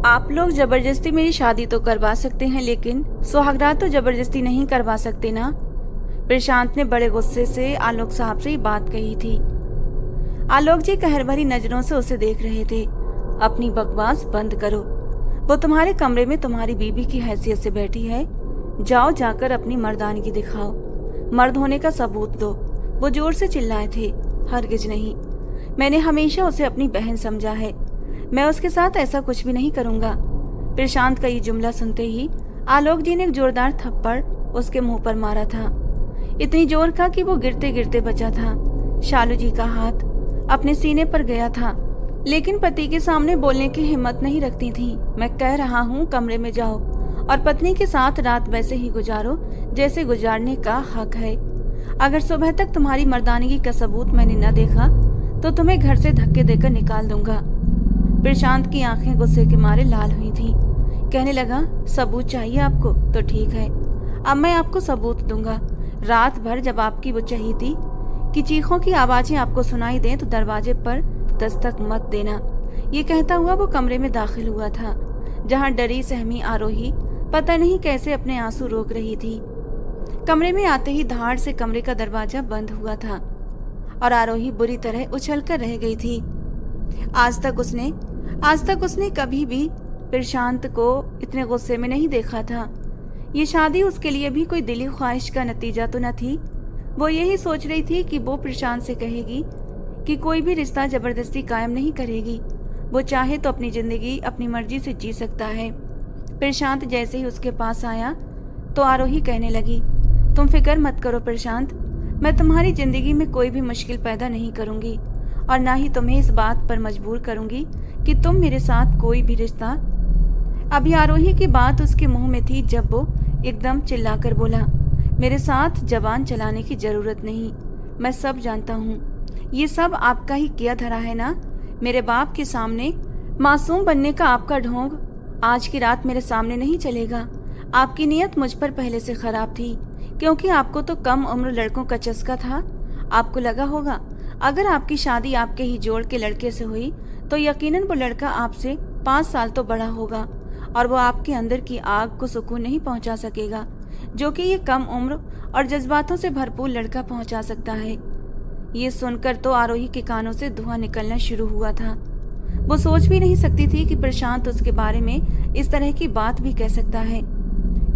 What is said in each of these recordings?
आप लोग जबरदस्ती मेरी शादी तो करवा सकते हैं, लेकिन सुहागरात तो जबरदस्ती नहीं करवा सकते ना। प्रशांत ने बड़े गुस्से से आलोक साहब से ये बात कही थी। आलोक जी कहर भरी नजरों से उसे देख रहे थे। अपनी बकवास बंद करो। वो तुम्हारे कमरे में तुम्हारी बीबी की हैसियत से बैठी है। जाओ जाकर अपनी मर्दानगी दिखाओ, मर्द होने का सबूत दो। वो जोर से चिल्लाए थे। हरगिज नहीं, मैंने हमेशा उसे अपनी बहन समझा है। मैं उसके साथ ऐसा कुछ भी नहीं करूंगा। प्रशांत का ये जुमला सुनते ही आलोक जी ने एक जोरदार थप्पड़ उसके मुंह पर मारा था। इतनी जोर का कि वो गिरते गिरते बचा था। शालू जी का हाथ अपने सीने पर गया था, लेकिन पति के सामने बोलने की हिम्मत नहीं रखती थी। मैं कह रहा हूँ कमरे में जाओ और पत्नी के साथ रात वैसे ही गुजारो जैसे गुजारने का हक है। अगर सुबह तक तुम्हारी मर्दानगी का सबूत मैंने न देखा तो तुम्हें घर से धक्के देकर निकाल दूंगा। प्रशांत की आंखें गुस्से के मारे लाल हुई थीं। कहने लगा, सबूत चाहिए आपको तो ठीक है, अब मैं आपको सबूत दूंगा। रात भर जब आपकी वो चाहिए थी कि चीखों की आवाजें आपको सुनाई दें तो दरवाजे पर दस्तक मत देना। ये कहता हुआ वो कमरे में दाखिल हुआ था, जहां डरी सहमी आरोही पता नहीं कैसे अपने आंसू रोक रही थी। कमरे में आते ही धाड़ से कमरे का दरवाजा बंद हुआ था और आरोही बुरी तरह उछलकर रह गई थी। आज तक उसने कभी भी प्रशांत को इतने गुस्से में नहीं देखा था। ये शादी उसके लिए भी कोई दिली ख्वाहिश का नतीजा तो न थी। वो यही सोच रही थी कि वो प्रशांत से कहेगी कि कोई भी रिश्ता जबरदस्ती कायम नहीं करेगी। वो चाहे तो अपनी जिंदगी अपनी मर्जी से जी सकता है। प्रशांत जैसे ही उसके पास आया तो आरोही कहने लगी, तुम फिक्र मत करो प्रशांत, मैं तुम्हारी जिंदगी में कोई भी मुश्किल पैदा नहीं करूंगी और ना ही तुम्हें इस बात पर मजबूर करूंगी कि तुम मेरे साथ कोई भी रिश्ता। अभी आरोही की बात उसके मुंह में थी जब वो एकदम चिल्लाकर बोला, मेरे साथ जबान चलाने की जरूरत नहीं, मैं सब जानता हूँ। ये सब आपका ही किया धरा है ना। मेरे बाप के सामने मासूम बनने का आपका ढोंग आज की रात मेरे सामने नहीं चलेगा। आपकी नीयत मुझ पर पहले से खराब थी, क्योंकि आपको तो कम उम्र लड़कों का चस्का था। आपको लगा होगा अगर आपकी शादी आपके ही जोड़ के लड़के से हुई तो यकीनन वो लड़का आपसे 5 साल तो बड़ा होगा और वो आपके अंदर की आग को सुकून नहीं पहुंचा सकेगा, जो कि ये कम उम्र और जज्बातों से भरपूर लड़का पहुंचा सकता है। ये सुनकर तो आरोही के कानों से धुआं निकलना शुरू हुआ था। वो सोच भी नहीं सकती थी कि प्रशांत उसके बारे में इस तरह की बात भी कह सकता है।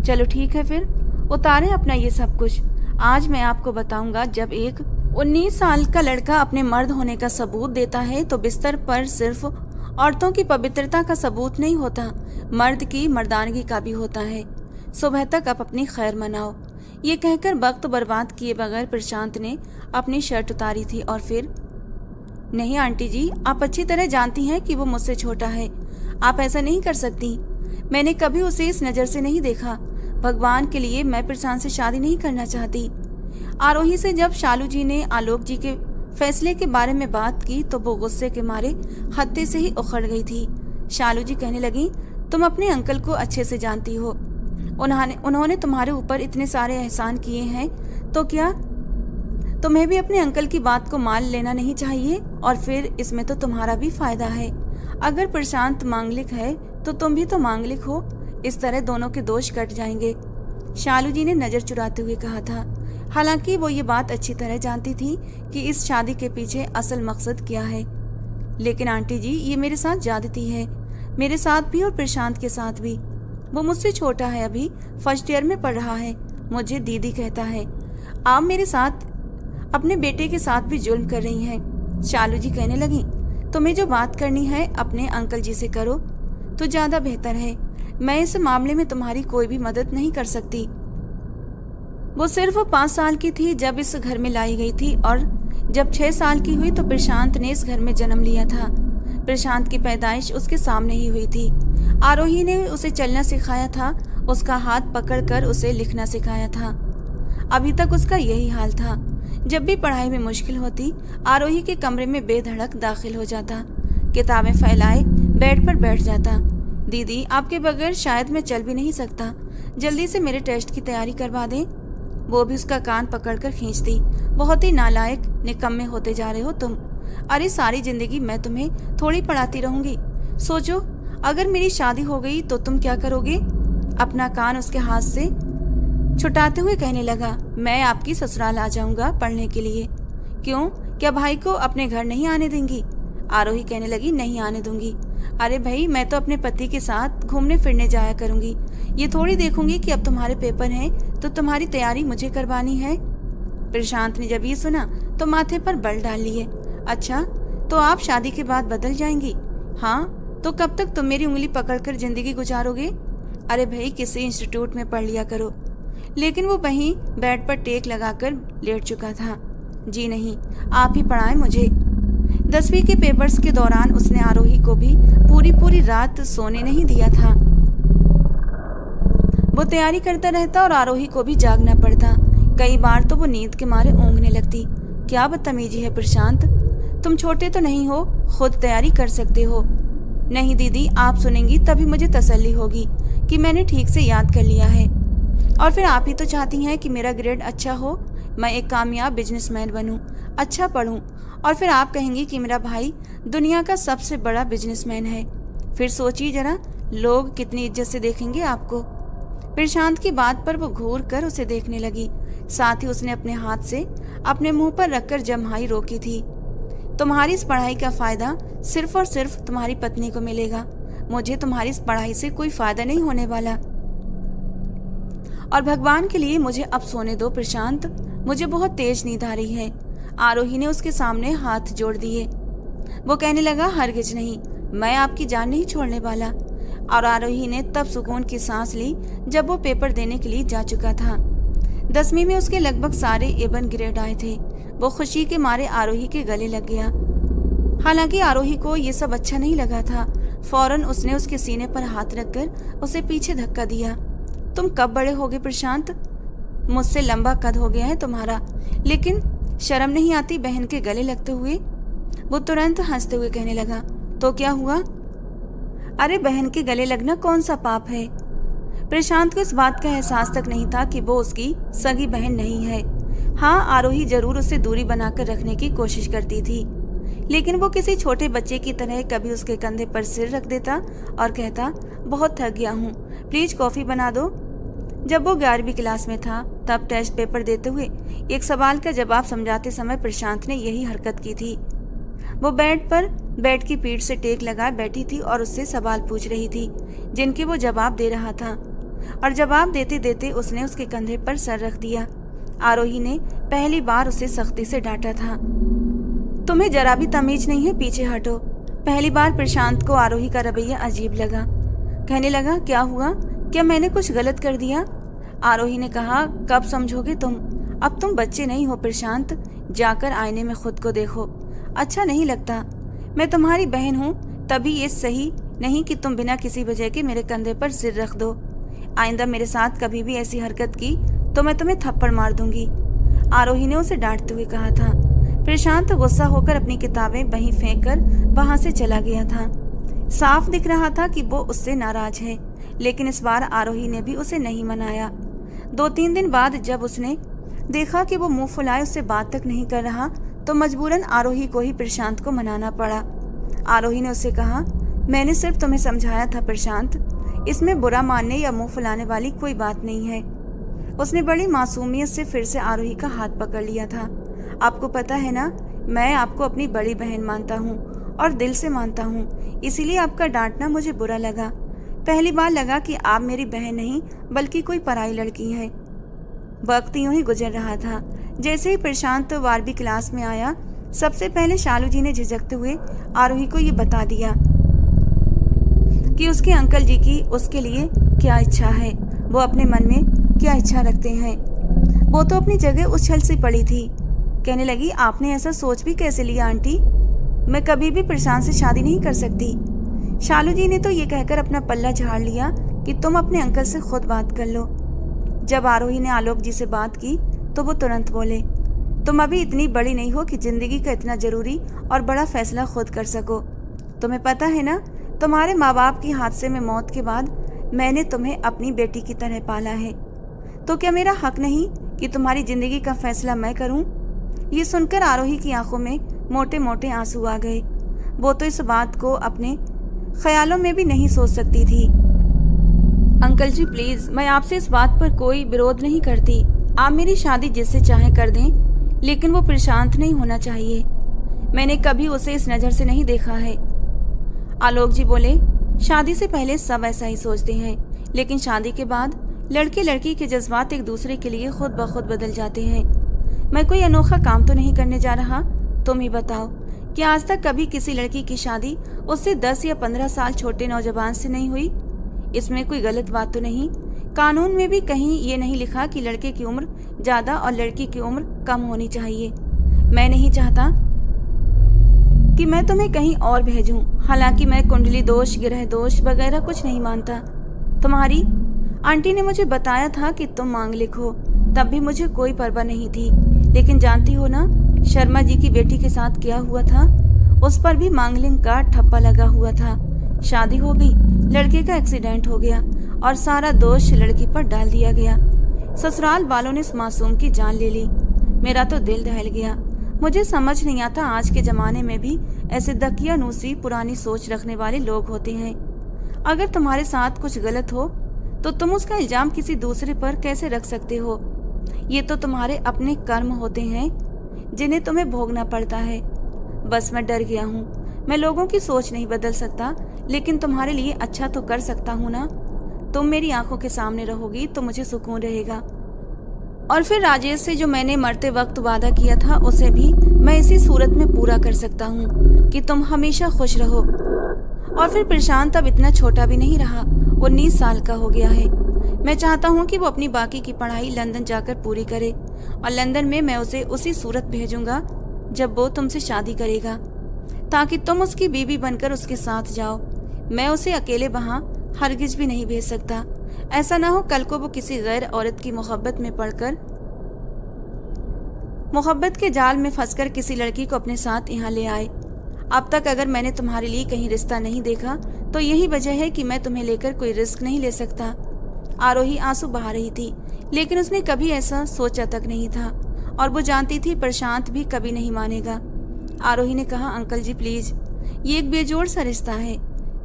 चलो ठीक है, फिर उतारें अपना ये सब कुछ। आज मैं आपको बताऊंगा, जब एक 19 साल का लड़का अपने मर्द होने का सबूत देता है तो बिस्तर पर सिर्फ औरतों की पवित्रता का सबूत नहीं होता, मर्द की मर्दानगी का भी होता है। सुबह तक आप अपनी खैर मनाओ। ये कहकर वक्त बर्बाद किए बगैर प्रशांत ने अपनी शर्ट उतारी थी और फिर, नहीं आंटी जी, आप अच्छी तरह जानती हैं कि वो मुझसे छोटा है। आप ऐसा नहीं कर सकती। मैंने कभी उसे इस नजर से नहीं देखा। भगवान के लिए मैं प्रशांत से शादी नहीं करना चाहती। आरोही से जब शालू जी ने आलोक जी के फैसले के बारे में बात की तो वो गुस्से के मारे हत्थे से ही उखड़ गई थी। शालू जी कहने लगी, तुम अपने अंकल को अच्छे से जानती हो। उन्होंने तुम्हारे ऊपर इतने सारे एहसान किए हैं, तो क्या तुम्हें भी अपने अंकल की बात को मान लेना नहीं चाहिए? और फिर इसमें तो तुम्हारा भी फायदा है। अगर प्रशांत मांगलिक है तो तुम भी तो मांगलिक हो। इस तरह दोनों के दोष कट जाएंगे। शालू जी ने नजर चुराते हुए कहा था। हालांकि वो ये बात अच्छी तरह जानती थी कि इस शादी के पीछे असल मकसद क्या है। लेकिन आंटी जी, ये मेरे साथ ज्यादती है, मेरे साथ भी और प्रशांत के साथ भी। वो मुझसे छोटा है, अभी फर्स्ट ईयर में पढ़ रहा है, मुझे दीदी कहता है। आप मेरे साथ अपने बेटे के साथ भी जुल्म कर रही हैं। शालू जी कहने लगी, तुम्हें जो बात करनी है अपने अंकल जी से करो तो ज्यादा बेहतर है। मैं इस मामले में तुम्हारी कोई भी मदद नहीं कर सकती। वो सिर्फ 5 साल की थी जब इस घर में लाई गई थी और जब 6 साल की हुई तो प्रशांत ने इस घर में जन्म लिया था। प्रशांत की पैदाइश उसके सामने ही हुई थी। आरोही ने उसे चलना सिखाया था, उसका हाथ पकड़कर उसे लिखना सिखाया था। अभी तक उसका यही हाल था। जब भी पढ़ाई में मुश्किल होती, आरोही के कमरे में बेधड़क दाखिल हो जाता, किताबें फैलाए बेड पर बैठ जाता। दीदी, आपके बगैर शायद मैं चल भी नहीं सकता, जल्दी से मेरे टेस्ट की तैयारी करवा दें। वो भी उसका कान पकड़कर खींचती, बहुत ही नालायक निकम्मे होते जा रहे हो तुम। अरे सारी जिंदगी मैं तुम्हें थोड़ी पढ़ाती रहूंगी। सोचो, अगर मेरी शादी हो गई तो तुम क्या करोगे? अपना कान उसके हाथ से छुटाते हुए कहने लगा, मैं आपकी ससुराल आ जाऊंगा पढ़ने के लिए। क्यों, क्या भाई को अपने घर नहीं आने देंगी? आरोही कहने लगी, नहीं आने दूंगी। अरे भाई, मैं तो अपने पति के साथ घूमने फिरने जाया करूंगी, ये थोड़ी देखूंगी कि अब तुम्हारे पेपर हैं तो तुम्हारी तैयारी मुझे करवानी है। प्रशांत ने जब ये सुना तो माथे पर बल डाल लिए। अच्छा, तो आप शादी के बाद बदल जाएंगी? हाँ, तो कब तक तुम मेरी उंगली पकड़कर जिंदगी गुजारोगे? अरे भाई, किसी इंस्टीट्यूट में पढ़ लिया करो। लेकिन वो वहीं बेड पर टेक लगाकर लेट चुका था। जी नहीं, आप ही पढ़ाएं मुझे। 10वीं के पेपर्स के दौरान उसने आरोही को भी पूरी रात सोने नहीं दिया था। वो तैयारी करता रहता और आरोही को भी जागना पड़ता। कई बार तो वो नींद के मारे ऊँघने लगती। क्या बदतमीजी है प्रशांत, तुम छोटे तो नहीं हो, खुद तैयारी कर सकते हो। नहीं दीदी, आप सुनेंगी तभी मुझे तसल्ली होगी कि मैंने ठीक से याद कर लिया है। और फिर आप ही तो चाहती हैं कि मेरा ग्रेड अच्छा हो, मैं एक कामयाब बिजनेसमैन बनूं, अच्छा पढूं, और फिर आप कहेंगी कि मेरा भाई दुनिया का सबसे बड़ा बिजनेसमैन है। फिर सोचिए जरा, लोग कितनी इज्जत से देखेंगे आपको। प्रशांत की बात पर वो घूर कर उसे देखने लगी। साथ ही उसने अपने हाथ से अपने मुंह पर रखकर जम्हाई रोकी थी। तुम्हारी इस पढ़ाई का फायदा सिर्फ और सिर्फ तुम्हारी पत्नी को मिलेगा। मुझे तुम्हारी इस पढ़ाई से कोई फायदा नहीं होने वाला। और भगवान के लिए मुझे अब सोने दो प्रशांत, मुझे बहुत तेज नींद आ रही है। आरोही ने उसके सामने हाथ जोड़ दिए। वो कहने लगा, हरगिज नहीं, मैं आपकी जान नहीं छोड़ने वाला। और आरोही ने तब सुकून की सांस ली जब वो पेपर देने के लिए जा चुका था। 10वीं में उसके लगभग सारे एवन ग्रेड आए थे। वो खुशी के मारे आरोही के गले लग गया। हालांकि आरोही को ये सब अच्छा नहीं लगा था। फौरन उसने उसके सीने पर हाथ रखकर उसे पीछे धक्का दिया। तुम कब बड़े होगे प्रशांत? मुझसे लंबा कद हो गया है तुम्हारा, लेकिन शर्म नहीं आती बहन के गले लगते हुए? वो तुरंत हंसते हुए कहने लगा, तो क्या हुआ? अरे बहन के गले लगना कौन सा पाप है? प्रशांत को इस बात का एहसास तक नहीं था कि वो उसकी सगी बहन नहीं है। हाँ, आरोही जरूर उससे दूरी बनाकर रखने की कोशिश करती थी, लेकिन वो किसी छोटे बच्चे की तरह कभी उसके कंधे पर सिर रख देता और कहता, बहुत थक गया हूँ, प्लीज कॉफी बना दो। जब वो 11वीं क्लास में था तब टेस्ट पेपर देते हुए एक सवाल का जवाब समझाते समय प्रशांत ने यही हरकत की थी। वो बेड की पीठ से टेक लगाए बैठी थी और उससे सवाल पूछ रही थी जिनके वो जवाब दे रहा था, और जवाब देते देते उसने उसके कंधे पर सर रख दिया। आरोही ने पहली बार उसे सख्ती से डांटा था। तुम्हें जरा भी तमीज नहीं है, पीछे हटो। पहली बार प्रशांत को आरोही का रवैया अजीब लगा। कहने लगा, क्या हुआ, क्या मैंने कुछ गलत कर दिया? आरोही ने कहा, कब समझोगे तुम, अब तुम बच्चे नहीं हो प्रशांत, जाकर आईने में खुद को देखो। अच्छा नहीं लगता, मैं तुम्हारी बहन हूँ, तभी ये सही नहीं कि तुम बिना किसी वजह के मेरे कंधे पर सिर रख दो। आइंदा मेरे साथ कभी भी ऐसी हरकत की तो मैं तुम्हें थप्पड़ मार दूंगी, आरोही ने उसे डांटते हुए कहा था। प्रशांत गुस्सा होकर अपनी किताबें वहीं फेंक कर वहां से चला गया था। साफ दिख रहा था कि वो उससे नाराज है, लेकिन इस बार आरोही ने भी उसे नहीं मनाया। 2-3 दिन बाद जब उसने देखा कि वो मुंह फुलाए उससे बात तक नहीं कर रहा, तो मजबूरन आरोही को ही प्रशांत को मनाना पड़ा। आरोही ने उससे कहा, मैंने सिर्फ तुम्हें समझाया था प्रशांत, इसमें बुरा मानने या मुंह फुलाने वाली कोई बात नहीं है। उसने बड़ी मासूमियत से फिर से आरोही का हाथ पकड़ लिया था। आपको पता है ना, मैं आपको अपनी बड़ी बहन मानता हूँ और दिल से मानता हूँ, इसीलिए आपका डांटना मुझे बुरा लगा। पहली बार लगा कि आप मेरी बहन नहीं बल्कि कोई पराई लड़की है। वक्त यूं ही गुजर रहा था। जैसे ही प्रशांत 12वीं क्लास में आया, सबसे पहले शालू जी ने झिझकते हुए आरोही को ये बता दिया कि उसके अंकल जी की उसके लिए क्या इच्छा है, वो अपने मन में क्या इच्छा रखते हैं। वो तो अपनी जगह उछल सी पड़ी थी। कहने लगी, आपने ऐसा सोच भी कैसे लिया आंटी? मैं कभी भी प्रशांत से शादी नहीं कर सकती। शालू जी ने तो ये कहकर अपना पल्ला झाड़ लिया कि तुम अपने अंकल से खुद बात कर लो। जब आरोही ने आलोक जी से बात की तो वो तुरंत बोले, तुम अभी इतनी बड़ी नहीं हो कि जिंदगी का इतना जरूरी और बड़ा फैसला खुद कर सको। तुम्हें पता है ना, तुम्हारे माँ बाप की हादसे में मौत के बाद मैंने तुम्हें अपनी बेटी की तरह पाला है, तो क्या मेरा हक नहीं कि तुम्हारी जिंदगी का फैसला मैं करूं? ये सुनकर आरोही की आंखों में मोटे मोटे आंसू आ गए। वो तो इस बात को अपने ख्यालों में भी नहीं सोच सकती थी। अंकल जी प्लीज, मैं आपसे इस बात पर कोई विरोध नहीं करती। आप मेरी शादी जिससे चाहे कर दें, लेकिन वो प्रशांत नहीं होना चाहिए। मैंने कभी उसे इस नज़र से नहीं देखा है। आलोक जी बोले, शादी से पहले सब ऐसा ही सोचते हैं, लेकिन शादी के बाद लड़के लड़की के जज्बात एक दूसरे के लिए खुद ब खुद बदल जाते हैं। मैं कोई अनोखा काम तो नहीं करने जा रहा। तुम ही बताओ कि आज तक कभी किसी लड़की की शादी उससे 10 या 15 साल छोटे नौजवान से नहीं हुई? इसमें कोई गलत बात तो नहीं? कानून में भी कहीं ये नहीं लिखा कि लड़के की उम्र ज्यादा और लड़की की उम्र कम होनी चाहिए। मैं नहीं चाहता कि मैं तुम्हें कहीं और भेजूं। हालांकि मैं कुंडली दोष, ग्रह दोष वगैरह कुछ नहीं मानता। तुम्हारी आंटी ने मुझे बताया था कि तुम मांगलिक हो, तब भी मुझे कोई परवाह नहीं थी। लेकिन जानती हो ना, शर्मा जी की बेटी के साथ क्या हुआ था? उस पर भी मांगलिक का ठप्पा लगा हुआ था। शादी हो गई, लड़के का एक्सीडेंट हो गया और सारा दोष लड़की पर डाल दिया गया। ससुराल वालों ने इस मासूम की जान ले ली। मेरा तो दिल दहल गया। मुझे समझ नहीं आता आज के जमाने में भी ऐसे दकियानूसी पुरानी सोच रखने वाले लोग होते हैं। अगर तुम्हारे साथ कुछ गलत हो तो तुम उसका इल्जाम किसी दूसरे पर कैसे रख सकते हो? ये तो तुम्हारे अपने कर्म होते हैं जिन्हें तुम्हें भोगना पड़ता है। बस मैं डर गया हूँ। मैं लोगों की सोच नहीं बदल सकता, लेकिन तुम्हारे लिए अच्छा तो कर सकता हूँ ना। तुम मेरी आंखों के सामने रहोगी तो मुझे सुकून रहेगा। और फिर राजेश से जो मैंने मरते वक्त वादा किया था, उसे भी मैं इसी सूरत में पूरा कर सकता हूँ कि तुम हमेशा खुश रहो। और फिर प्रशांत अब इतना छोटा भी नहीं रहा, 19 साल का हो गया है। मैं चाहता हूँ कि वो अपनी बाकी की पढ़ाई लंदन जाकर पूरी करे, और लंदन में मैं उसे उसी सूरत भेजूंगा जब वो तुमसे शादी करेगा, ताकि तुम उसकी बीवी बनकर उसके साथ जाओ। मैं उसे अकेले वहां हरगिज भी नहीं भेज सकता। ऐसा ना हो कल को वो किसी गैर औरत की मोहब्बत में पड़कर, मोहब्बत के जाल में फंसकर किसी लड़की को अपने साथ यहाँ ले आए। अब तक अगर मैंने तुम्हारे लिए कहीं रिश्ता नहीं देखा तो यही वजह है कि मैं तुम्हें लेकर कोई रिस्क नहीं ले सकता। आरोही आंसू बहा रही थी, लेकिन उसने कभी ऐसा सोचा तक नहीं था, और वो जानती थी प्रशांत भी कभी नहीं मानेगा। आरोही ने कहा, अंकल जी प्लीज, ये एक बेजोड़ सा रिश्ता है।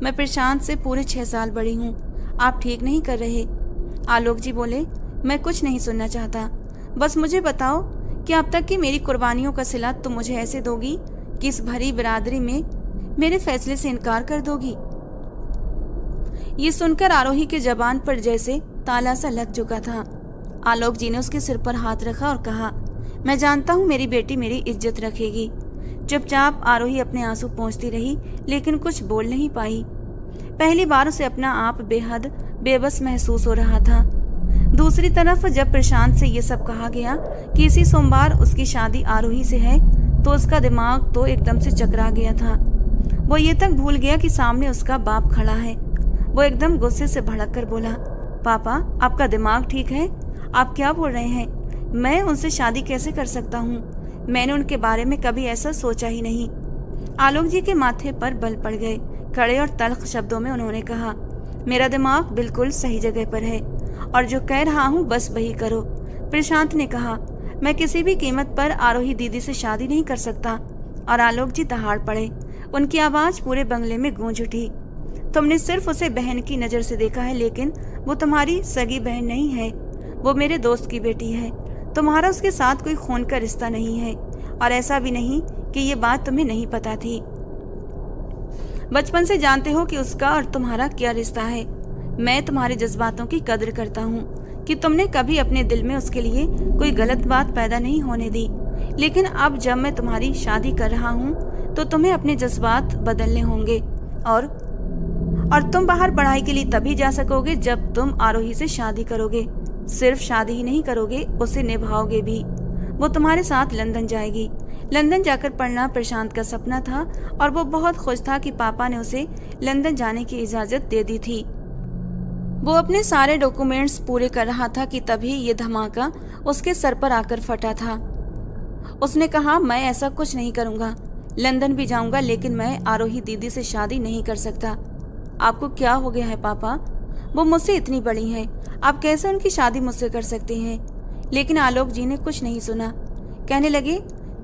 मैं प्रशांत से पूरे 6 साल बड़ी हूँ। आप ठीक नहीं कर रहे। आलोक जी बोले, मैं कुछ नहीं सुनना चाहता। बस मुझे बताओ कि अब तक की मेरी कुर्बानियों का सिला तुम मुझे ऐसे दोगी कि इस भरी बिरादरी में मेरे फैसले से इनकार कर दोगी? ये सुनकर आरोही के जबान पर जैसे ताला सा लग चुका था। आलोक जी ने उसके सिर पर हाथ रखा और कहा, मैं जानता हूँ मेरी बेटी मेरी इज्जत रखेगी। चुपचाप आरोही अपने आंसू पोंछती रही, लेकिन कुछ बोल नहीं पाई। पहली बार उसे अपना आप बेहद बेबस महसूस हो रहा था। दूसरी तरफ जब प्रशांत से ये सब कहा गया कि इसी सोमवार उसकी शादी आरोही से है, तो उसका दिमाग तो एकदम से चकरा गया था। वो ये तक भूल गया कि सामने उसका बाप खड़ा है। वो एकदम गुस्से से भड़क कर बोला, पापा आपका दिमाग ठीक है? आप क्या बोल रहे हैं? मैं उनसे शादी कैसे कर सकता हूँ? मैंने उनके बारे में कभी ऐसा सोचा ही नहीं। आलोक जी के माथे पर बल पड़ गए। कड़े और तल्ख शब्दों में उन्होंने कहा, मेरा दिमाग बिल्कुल सही जगह पर है और जो कह रहा हूँ बस वही करो। प्रशांत ने कहा, मैं किसी भी कीमत पर आरोही दीदी से शादी नहीं कर सकता। और आलोक जी दहाड़ पड़े। उनकी आवाज पूरे बंगले में गूंज उठी। तुमने सिर्फ उसे बहन की नजर से देखा है, लेकिन वो तुम्हारी सगी बहन नहीं है। वो मेरे दोस्त की बेटी है। तुम्हारा उसके साथ कोई खून का रिश्ता नहीं है, और ऐसा भी नहीं कि ये बात तुम्हें नहीं पता थी। बचपन से जानते हो कि उसका और तुम्हारा क्या रिश्ता है। मैं तुम्हारे जज्बातों की कदर करता हूँ कि तुमने कभी अपने दिल में उसके लिए कोई गलत बात पैदा नहीं होने दी। लेकिन अब जब मैं तुम्हारी शादी कर रहा हूँ तो तुम्हें अपने जज्बात बदलने होंगे, और तुम बाहर पढ़ाई के लिए तभी जा सकोगे जब तुम आरोही से शादी करोगे। सिर्फ शादी ही नहीं करोगे, उसे निभाओगे भी। वो तुम्हारे साथ लंदन जाएगी। लंदन जाकर पढ़ना प्रशांत का सपना था, और वो बहुत खुश था कि पापा ने उसे लंदन जाने की इजाजत दे दी थी। वो अपने सारे डॉक्यूमेंट्स पूरे कर रहा था कि तभी ये धमाका उसके सर पर आकर फटा था। उसने कहा, मैं ऐसा कुछ नहीं करूंगा। लंदन भी जाऊंगा, लेकिन मैं आरोही दीदी से शादी नहीं कर सकता। आपको क्या हो गया है पापा? वो मुझसे इतनी बड़ी हैं, आप कैसे उनकी शादी मुझसे कर सकते हैं? लेकिन आलोक जी ने कुछ नहीं सुना। कहने लगे,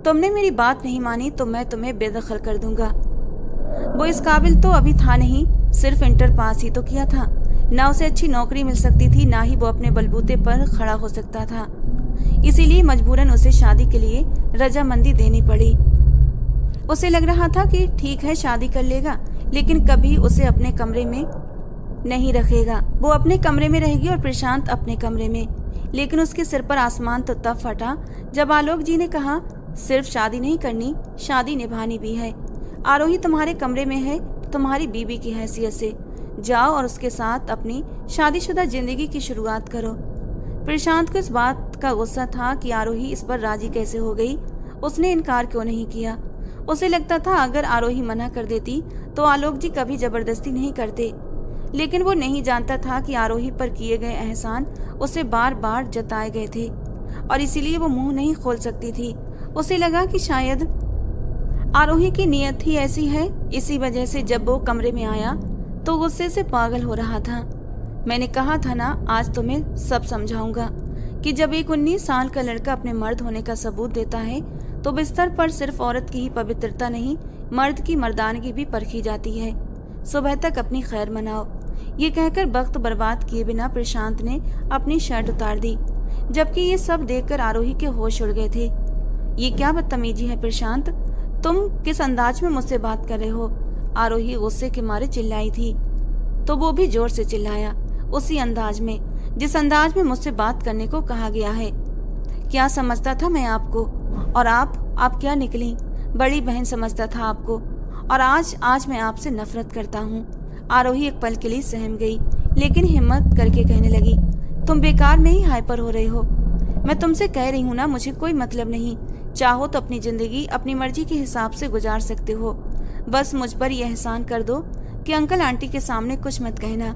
तुमने मेरी बात नहीं मानी तो मैं तुम्हें बेदखल कर दूंगा। वो इस काबिल तो अभी था नहीं, सिर्फ इंटर पास ही तो किया था। ना उसे अच्छी नौकरी मिल सकती थी, ना ही वो अपने बलबूते पर खड़ा हो सकता था। इसीलिए मजबूरन उसे शादी के लिए रजामंदी देनी पड़ी। उसे लग रहा था कि ठीक है शादी कर लेगा, लेकिन कभी उसे अपने कमरे में नहीं रखेगा। वो अपने कमरे में रहेगी और प्रशांत अपने कमरे में। लेकिन उसके सिर पर आसमान तो तब फटा जब आलोक जी ने कहा, सिर्फ शादी नहीं करनी, शादी निभानी भी है। आरोही तुम्हारे कमरे में है, तुम्हारी बीवी की हैसियत से। जाओ और उसके साथ अपनी शादीशुदा जिंदगी की शुरुआत करो। प्रशांत को इस बात का गुस्सा था कि आरोही इस पर राजी कैसे हो गई। उसने इनकार क्यों नहीं किया। उसे लगता था अगर आरोही मना कर देती तो आलोक जी कभी जबरदस्ती नहीं करते। लेकिन वो नहीं जानता था कि आरोही पर किए गए एहसान उसे बार बार जताए गए थे और इसीलिए वो मुंह नहीं खोल सकती थी। उसे लगा कि शायद आरोही की नीयत ही ऐसी है। इसी वजह से जब वो कमरे में आया तो गुस्से से पागल हो रहा था। मैंने कहा था ना, आज तुम्हें सब समझाऊंगा कि जब एक 19 साल का लड़का अपने मर्द होने का सबूत देता है तो बिस्तर पर सिर्फ औरत की ही पवित्रता नहीं, मर्द की मर्दानगी भी परखी जाती है। सुबह तक अपनी खैर मनाओ। ये कहकर वक्त बर्बाद किए बिना प्रशांत ने अपनी शर्ट उतार दी, जबकि ये सब देखकर आरोही के होश उड़ गए थे। ये क्या बदतमीजी है प्रशांत, तुम किस अंदाज में मुझसे बात कर रहे हो? आरोही गुस्से के मारे चिल्लाई थी। तो वो भी जोर से चिल्लाया, उसी अंदाज में जिस अंदाज में मुझसे बात करने को कहा गया है। क्या समझता था मैं आपको? और आप क्या निकली? बड़ी बहन समझता था आपको, और आज मैं आपसे नफरत करता हूँ। आरोही एक पल के लिए सहम गई, लेकिन हिम्मत करके कहने लगी, तुम बेकार में ही हाइपर हो रहे हो। मैं तुमसे कह रही हूँ ना, मुझे कोई मतलब नहीं। चाहो तो अपनी जिंदगी अपनी मर्जी के हिसाब से गुजार सकते हो। बस मुझ पर यह एहसान कर दो कि अंकल आंटी के सामने कुछ मत कहना।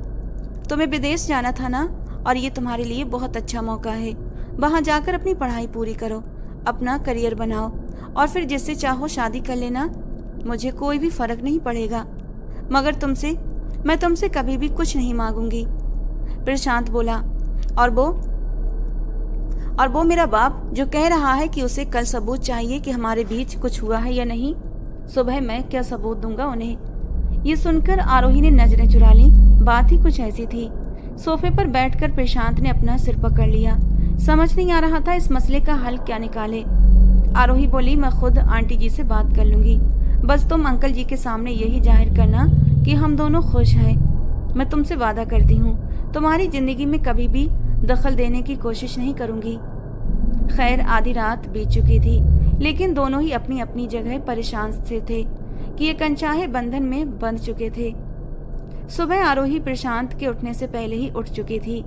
तुम्हें विदेश जाना था ना, और ये तुम्हारे लिए बहुत अच्छा मौका है। वहां जाकर अपनी पढ़ाई पूरी करो, अपना करियर बनाओ और फिर जिससे चाहो शादी कर लेना। मुझे कोई भी फर्क नहीं पड़ेगा, मगर मैं तुमसे कभी भी कुछ नहीं मांगूंगी। प्रशांत बोला, और वो मेरा बाप जो कह रहा है कि उसे कल सबूत चाहिए कि हमारे बीच कुछ हुआ है या नहीं। सुबह मैं क्या सबूत दूंगा उन्हें? ये सुनकर आरोही ने नजरें चुरा ली। बात ही कुछ ऐसी थी। सोफे पर बैठकर प्रशांत ने अपना सिर पकड़ लिया। समझ नहीं आ रहा था इस मसले का हल क्या निकाले। आरोही बोली, मैं खुद आंटी जी से बात कर लूंगी। बस तुम अंकल जी के सामने यही जाहिर करना कि हम दोनों खुश हैं। मैं तुमसे वादा करती हूँ तुम्हारी जिंदगी में कभी भी दखल देने की कोशिश नहीं करूंगी। खैर, आधी रात बीत चुकी थी, लेकिन दोनों ही अपनी अपनी जगह परेशान से थे कि एक अनचाहे बंधन में बंध चुके थे। सुबह आरोही प्रशांत के उठने से पहले ही उठ चुकी थी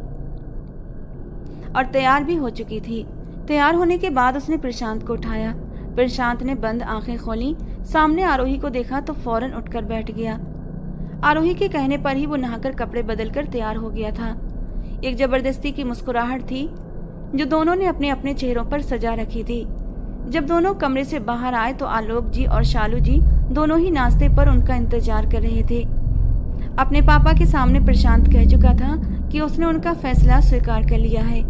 और तैयार भी हो चुकी थी। तैयार होने के बाद उसने प्रशांत को उठाया। प्रशांत ने बंद आंखें खोली, सामने आरोही को देखा तो फौरन उठकर बैठ गया। आरोही के कहने पर ही वो नहाकर कपड़े बदलकर तैयार हो गया था। एक जबरदस्ती की मुस्कुराहट थी जो दोनों ने अपने अपने चेहरों पर सजा रखी थी। जब दोनों कमरे से बाहर आए तो आलोक जी और शालू जी दोनों ही नाश्ते पर उनका इंतजार कर रहे थे। अपने पापा के सामने प्रशांत कह चुका था कि उसने उनका फैसला स्वीकार कर लिया है।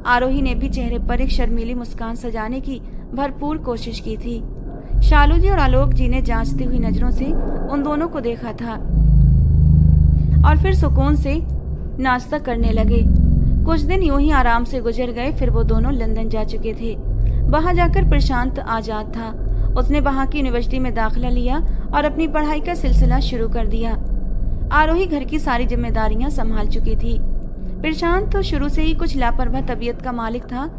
आरोही ने भी चेहरे पर एक शर्मीली मुस्कान सजाने की भरपूर कोशिश की थी। शालू जी और आलोक जी ने जांचती हुई नजरों से उन दोनों को देखा था और फिर सुकून से नाश्ता करने लगे। कुछ दिन यूं ही आराम से गुजर गए। फिर वो दोनों लंदन जा चुके थे। वहां जाकर प्रशांत आजाद था। उसने वहां की यूनिवर्सिटी में दाखिला लिया और अपनी पढ़ाई का सिलसिला शुरू कर दिया। आरोही घर की सारी जिम्मेदारियां संभाल चुकी थी। प्रशांत तो शुरू से ही कुछ लापरवाह तबीयत का मालिक था।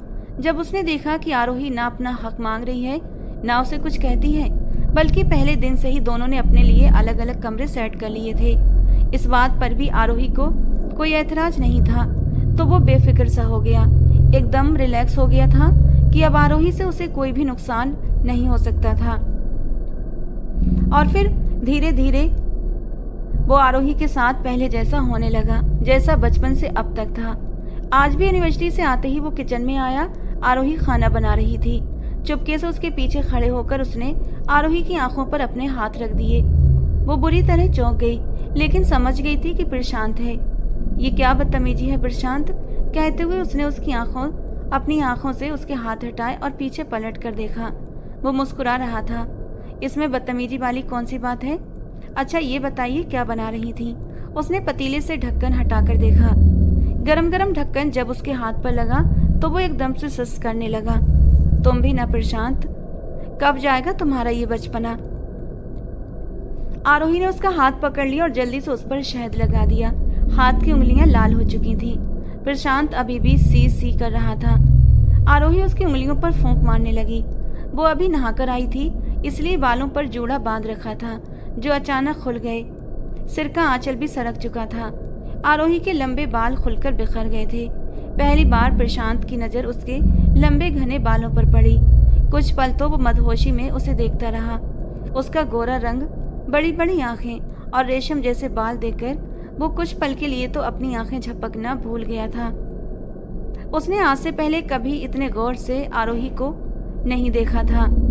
जब उसने देखा कि आरोही ना अपना हक मांग रही है, ना उसे कुछ कहती है, बल्कि पहले दिन से ही दोनों ने अपने लिए अलग अलग कमरे सेट कर लिए थे, इस बात पर भी आरोही को कोई ऐतराज नहीं था, तो वो बेफिक्र सा हो गया, एकदम रिलैक्स हो गया था कि अब आरोही से उसे कोई भी नुकसान नहीं हो सकता था। और फिर धीरे धीरे वो आरोही के साथ पहले जैसा होने लगा, जैसा बचपन से अब तक था। आज भी यूनिवर्सिटी से आते ही वो किचन में आया। आरोही खाना बना रही थी। चुपके से उसके पीछे खड़े होकर उसने आरोही की आंखों पर अपने हाथ रख दिए। वो बुरी तरह चौंक गई, लेकिन समझ गई थी कि प्रशांत है। ये क्या बदतमीजी है प्रशांत, कहते हुए उसने अपनी आंखों से उसके हाथ हटाए और पीछे पलट कर देखा। वो मुस्कुरा रहा था। इसमें बदतमीजी वाली कौन सी बात है? अच्छा ये बताइए क्या बना रही थी? उसने पतीले से ढक्कन हटाकर देखा। गरम गरम ढक्कन जब उसके हाथ पर लगा तो वो एकदम से सुस्त करने लगा। तुम भी ना प्रशांत, कब जाएगा तुम्हारा ये बचपना? आरोही ने उसका हाथ पकड़ लिया और जल्दी से उस पर शहद लगा दिया। हाथ की उंगलियां लाल हो चुकी थीं। प्रशांत अभी भी सी सी कर रहा था। आरोही उसकी उंगलियों पर फूंक मारने लगी। वो अभी नहाकर आई थी, इसलिए बालों पर जूड़ा बांध रखा था जो अचानक खुल गए। सिर का आंचल भी सरक चुका था। आरोही के लंबे बाल खुलकर बिखर गए थे। पहली बार प्रशांत की नजर उसके लंबे घने बालों पर पड़ी। कुछ पल तो वो मदहोशी में उसे देखता रहा। उसका गोरा रंग, बड़ी बड़ी आंखें और रेशम जैसे बाल देखकर वो कुछ पल के लिए तो अपनी आंखें झपकना भूल गया था। उसने आज से पहले कभी इतने गौर से आरोही को नहीं देखा था।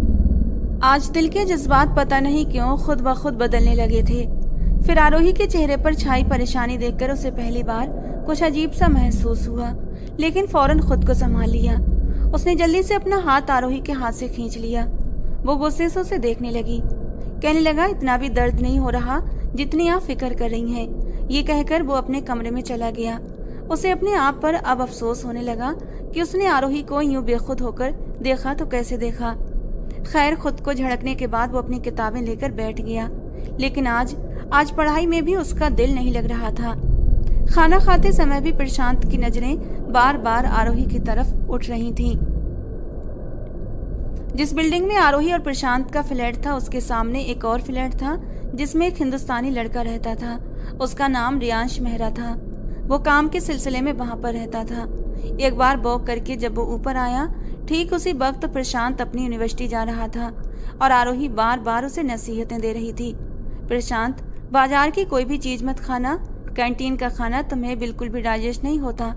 आज दिल के जज्बात पता नहीं क्यों खुद ब खुद बदलने लगे थे। फिर आरोही के चेहरे पर छाई परेशानी देखकर उसे पहली बार कुछ अजीब सा महसूस हुआ, लेकिन फौरन खुद को संभाल लिया। उसने जल्दी से अपना हाथ आरोही के हाथ से खींच लिया। वो गुस्से से उसे देखने लगी। कहने लगा, इतना भी दर्द नहीं हो रहा जितनी आप फिक्र कर रही हैं। ये कहकर वो अपने कमरे में चला गया। उसे अपने आप पर अब अफसोस होने लगा कि उसने आरोही को यूं बेखुद होकर देखा तो कैसे देखा। खैर, खुद को झड़कने के बाद वो अपनी किताबें लेकर बैठ गया। लेकिन आज पढ़ाई में भी उसका दिल नहीं लग रहा था। खाना खाते समय भी प्रशांत की नजरें बार बार आरोही की तरफ उठ रही थीं। जिस बिल्डिंग में आरोही और प्रशांत का फ्लैट था, उसके सामने एक और फ्लैट था जिसमें एक हिंदुस्तानी लड़का रहता था। उसका नाम रियांश मेहरा था। वो काम के सिलसिले में वहां पर रहता था। एक बार वॉक करके जब वो ऊपर आया, ठीक उसी वक्त प्रशांत अपनी यूनिवर्सिटी जा रहा था और आरोही बार बार उसे नसीहतें दे रही थी। प्रशांत, बाजार की कोई भी चीज मत खाना, कैंटीन का खाना तुम्हें बिल्कुल भी डाइजेस्ट नहीं होता।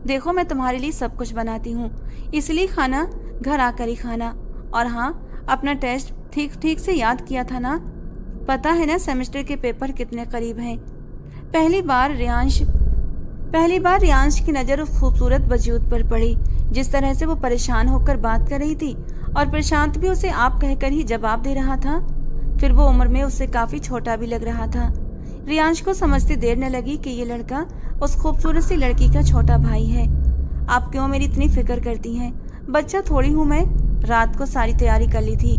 देखो, मैं तुम्हारे लिए सब कुछ बनाती हूँ, इसलिए खाना घर आकर ही खाना। और हाँ, अपना टेस्ट ठीक से याद किया था ना? पता है ना सेमेस्टर के पेपर कितने करीब हैं। पहली बार रियांश की नजर उस खूबसूरत वजूद पर पड़ी। जिस तरह से वो परेशान होकर बात कर रही थी और प्रशांत भी उसे आप कहकर ही जवाब दे रहा था। फिर वो उम्र में उससे काफी छोटा भी लग रहा था। रियांश को समझते देर न लगी कि ये लड़का उस खूबसूरत सी लड़की का छोटा भाई है। आप क्यों मेरी इतनी फिक्र करती हैं? बच्चा थोड़ी हूँ मैं। रात को सारी तैयारी कर ली थी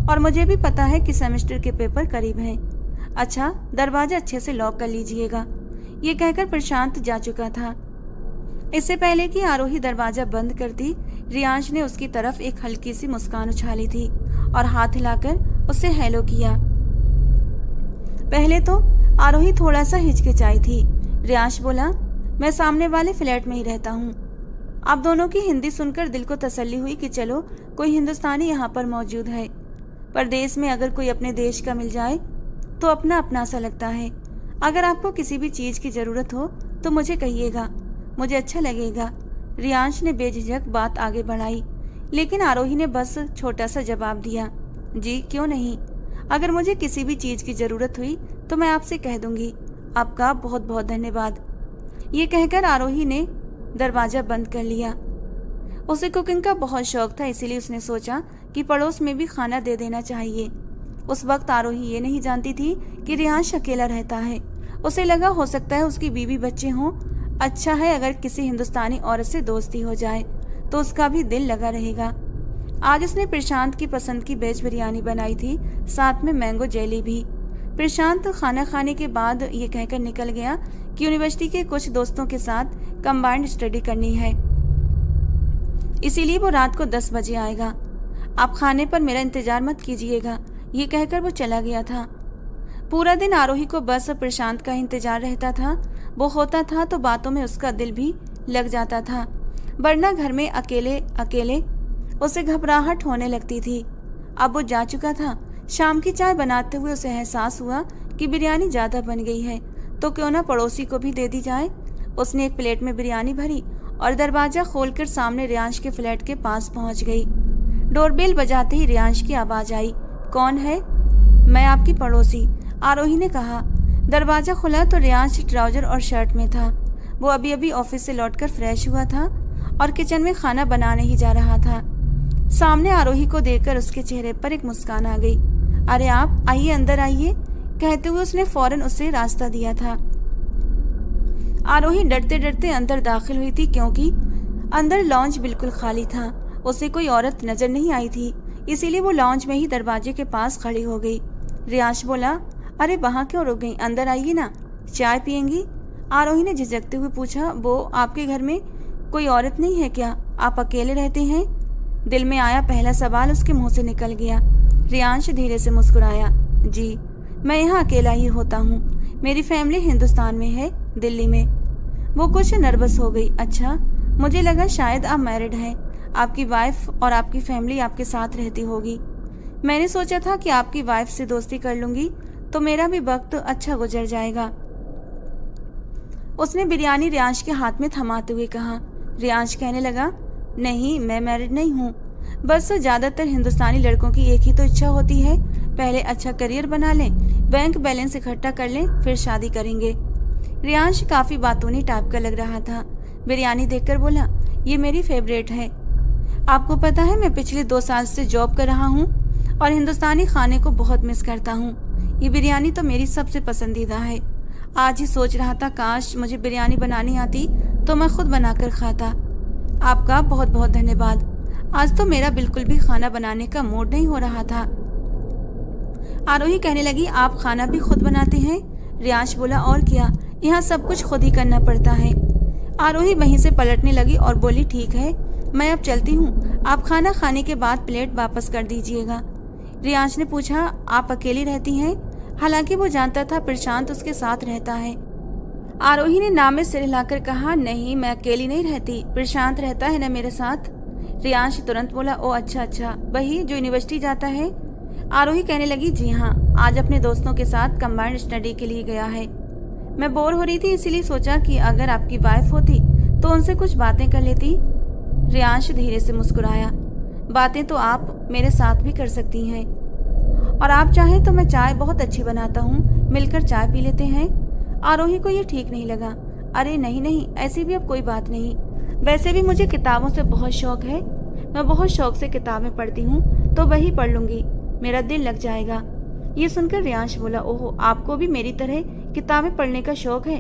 और मुझे भी पता है कि सेमेस्टर के पेपर करीब हैं। अच्छा, दरवाजा अच्छे से लॉक कर लीजिएगा। ये कहकर प्रशांत जा चुका था। इससे पहले कि आरोही दरवाजा बंद करती, रियांश ने उसकी तरफ एक हल्की सी मुस्कान उछाली थी और हाथ हिलाकर उससे हेलो किया। पहले तो आरोही थोड़ा सा हिचकिचाई थी। रियांश बोला, मैं सामने वाले फ्लैट में ही रहता हूँ। आप दोनों की हिंदी सुनकर दिल को तसल्ली हुई कि चलो कोई हिंदुस्तानी यहाँ पर मौजूद है। परदेश में अगर कोई अपने देश का मिल जाए तो अपना अपना सा लगता है। अगर आपको किसी भी चीज की जरूरत हो तो मुझे कहिएगा, मुझे अच्छा लगेगा। रियांश ने बेझिझक बात आगे बढ़ाई, लेकिन आरोही ने बस छोटा सा जवाब दिया, जी क्यों नहीं। अगर मुझे किसी भी चीज की जरूरत हुई तो मैं आपसे कह दूंगी। आपका बहुत बहुत धन्यवाद। ये कहकर आरोही ने दरवाजा बंद कर लिया। उसे कुकिंग का बहुत शौक था, इसीलिए उसने सोचा कि पड़ोस में भी खाना दे देना चाहिए। उस वक्त आरोही ये नहीं जानती थी कि रियांश अकेला रहता है। उसे लगा हो सकता है उसकी बीवी बच्चे हों। अच्छा है अगर किसी हिंदुस्तानी औरत से दोस्ती हो जाए तो उसका भी दिल लगा रहेगा। आज उसने प्रशांत की पसंद की वेज बिरयानी बनाई थी, साथ में मैंगो जेली भी। प्रशांत खाना खाने के बाद ये कहकर निकल गया कि यूनिवर्सिटी के कुछ दोस्तों के साथ कंबाइंड स्टडी करनी है, इसीलिए वो रात को 10 बजे आएगा। आप खाने पर मेरा इंतजार मत कीजिएगा। ये कहकर वो चला गया था। पूरा दिन आरोही को बस प्रशांत का इंतजार रहता था। वो होता था तो बातों में उसका दिल भी लग जाता था, वरना घर में अकेले अकेले उसे घबराहट होने लगती थी। अब वो जा चुका था। शाम की चाय बनाते हुए उसे एहसास हुआ कि बिरयानी ज्यादा बन गई है, तो क्यों ना पड़ोसी को भी दे दी जाए। उसने एक प्लेट में बिरयानी भरी और दरवाजा खोलकर सामने रियांश के फ्लैट के पास पहुंच गई। डोरबेल बजाते ही रियांश की आवाज आई, कौन है? मैं आपकी पड़ोसी, आरोही ने कहा। दरवाजा खुला तो रियांश ट्राउजर और शर्ट में था। वो अभी अभी ऑफिस से लौटकर फ्रेश हुआ था और किचन में खाना बनाने ही जा रहा था। सामने आरोही को देखकर उसके चेहरे पर एक मुस्कान आ गई। अरे आप आइए, अंदर आइए। कहते हुए उसने फौरन उसे रास्ता दिया था। आरोही डरते डरते अंदर दाखिल हुई थी क्योंकि अंदर लॉन्ज बिल्कुल खाली था। उसे कोई औरत नजर नहीं आई थी, इसीलिए वो लॉन्ज में ही दरवाजे के पास खड़ी हो गई। रियांश बोला, अरे वहाँ क्यों रुक गई, अंदर आइए ना, चाय पियेंगी? आरोही ने झिझकते हुए पूछा, वो आपके घर में कोई औरत नहीं है क्या? आप अकेले रहते हैं? दिल में आया पहला सवाल उसके मुंह से निकल गया। रियांश धीरे से मुस्कुराया, जी मैं यहाँ अकेला ही होता हूँ, मेरी फैमिली हिंदुस्तान में है, दिल्ली में। वो कुछ नर्वस हो गई। अच्छा, मुझे लगा शायद आप मैरिड हैं, आपकी वाइफ और आपकी फैमिली आपके साथ रहती होगी। मैंने सोचा था कि आपकी वाइफ से दोस्ती कर लूंगी तो मेरा भी वक्त अच्छा गुजर जाएगा। उसने बिरयानी रियांश के हाथ में थमाते हुए कहा। रियांश कहने लगा, नहीं मैं मैरिड नहीं हूँ, बस ज्यादातर हिंदुस्तानी लड़कों की एक ही तो इच्छा होती है, पहले अच्छा करियर बना लें, बैंक बैलेंस इकट्ठा कर लें, फिर शादी करेंगे। रियांश काफी बातूनी टाइप का लग रहा था। बिरयानी देखकर बोला, ये मेरी फेवरेट है। आपको पता है मैं पिछले 2 साल से जॉब कर रहा हूँ और हिंदुस्तानी खाने को बहुत मिस करता हूँ। ये बिरयानी तो मेरी सबसे पसंदीदा है। आज ही सोच रहा था काश मुझे बिरयानी बनानी आती तो मैं खुद बनाकर खाता। आपका बहुत बहुत धन्यवाद। आज तो मेरा बिल्कुल भी खाना बनाने का मूड नहीं हो रहा था। आरोही कहने लगी, आप खाना भी खुद बनाते हैं? रियांश बोला, और क्या, यहाँ सब कुछ खुद ही करना पड़ता है। आरोही वहीं से पलटने लगी और बोली, ठीक है मैं अब चलती हूँ, आप खाना खाने के बाद प्लेट वापस कर दीजिएगा। रियांश ने पूछा, आप अकेली रहती हैं? हालांकि वो जानता था प्रशांत उसके साथ रहता है। आरोही ने नाम में सिर हिलाकर कहा, नहीं मैं अकेली नहीं रहती, प्रशांत रहता है ना मेरे साथ। रियांश तुरंत बोला, ओ अच्छा, वही जो यूनिवर्सिटी जाता है? आरोही कहने लगी, जी हाँ, आज अपने दोस्तों के साथ कंबाइंड स्टडी के लिए गया है। मैं बोर हो रही थी इसीलिए सोचा कि अगर आपकी वाइफ होती तो उनसे कुछ बातें कर लेती। रियांश धीरे से मुस्कुराया, बातें तो आप मेरे साथ भी कर सकती हैं, और आप चाहें तो मैं चाय बहुत अच्छी बनाता हूँ, मिलकर चाय पी लेते हैं। आरोही को ये ठीक नहीं लगा। अरे नहीं, ऐसी भी अब कोई बात नहीं, वैसे भी मुझे किताबों से बहुत शौक है, मैं बहुत शौक से किताबें पढ़ती हूँ, तो वही पढ़ लूंगी, मेरा दिल लग जाएगा। ये सुनकर रियांश बोला, ओहो, आपको भी मेरी तरह किताबें पढ़ने का शौक है?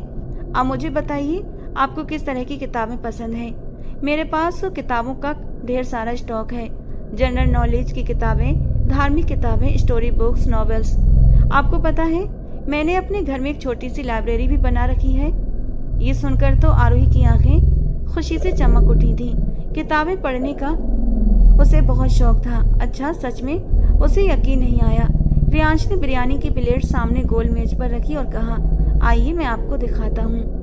अब मुझे बताइए आपको किस तरह की किताबें पसंद हैं? मेरे पास तो किताबों का ढेर सारा स्टॉक है, जनरल नॉलेज की किताबें, धार्मिक किताबें, स्टोरी बुक्स, नॉवेल्स। आपको पता है मैंने अपने घर में एक छोटी सी लाइब्रेरी भी बना रखी है। ये सुनकर तो आरोही की आंखें खुशी से चमक उठी थी। किताबें पढ़ने का उसे बहुत शौक था। अच्छा, सच में? उसे यकीन नहीं आया। रियांश ने बिरयानी की प्लेट सामने गोल मेज पर रखी और कहा, आइए मैं आपको दिखाता हूँ।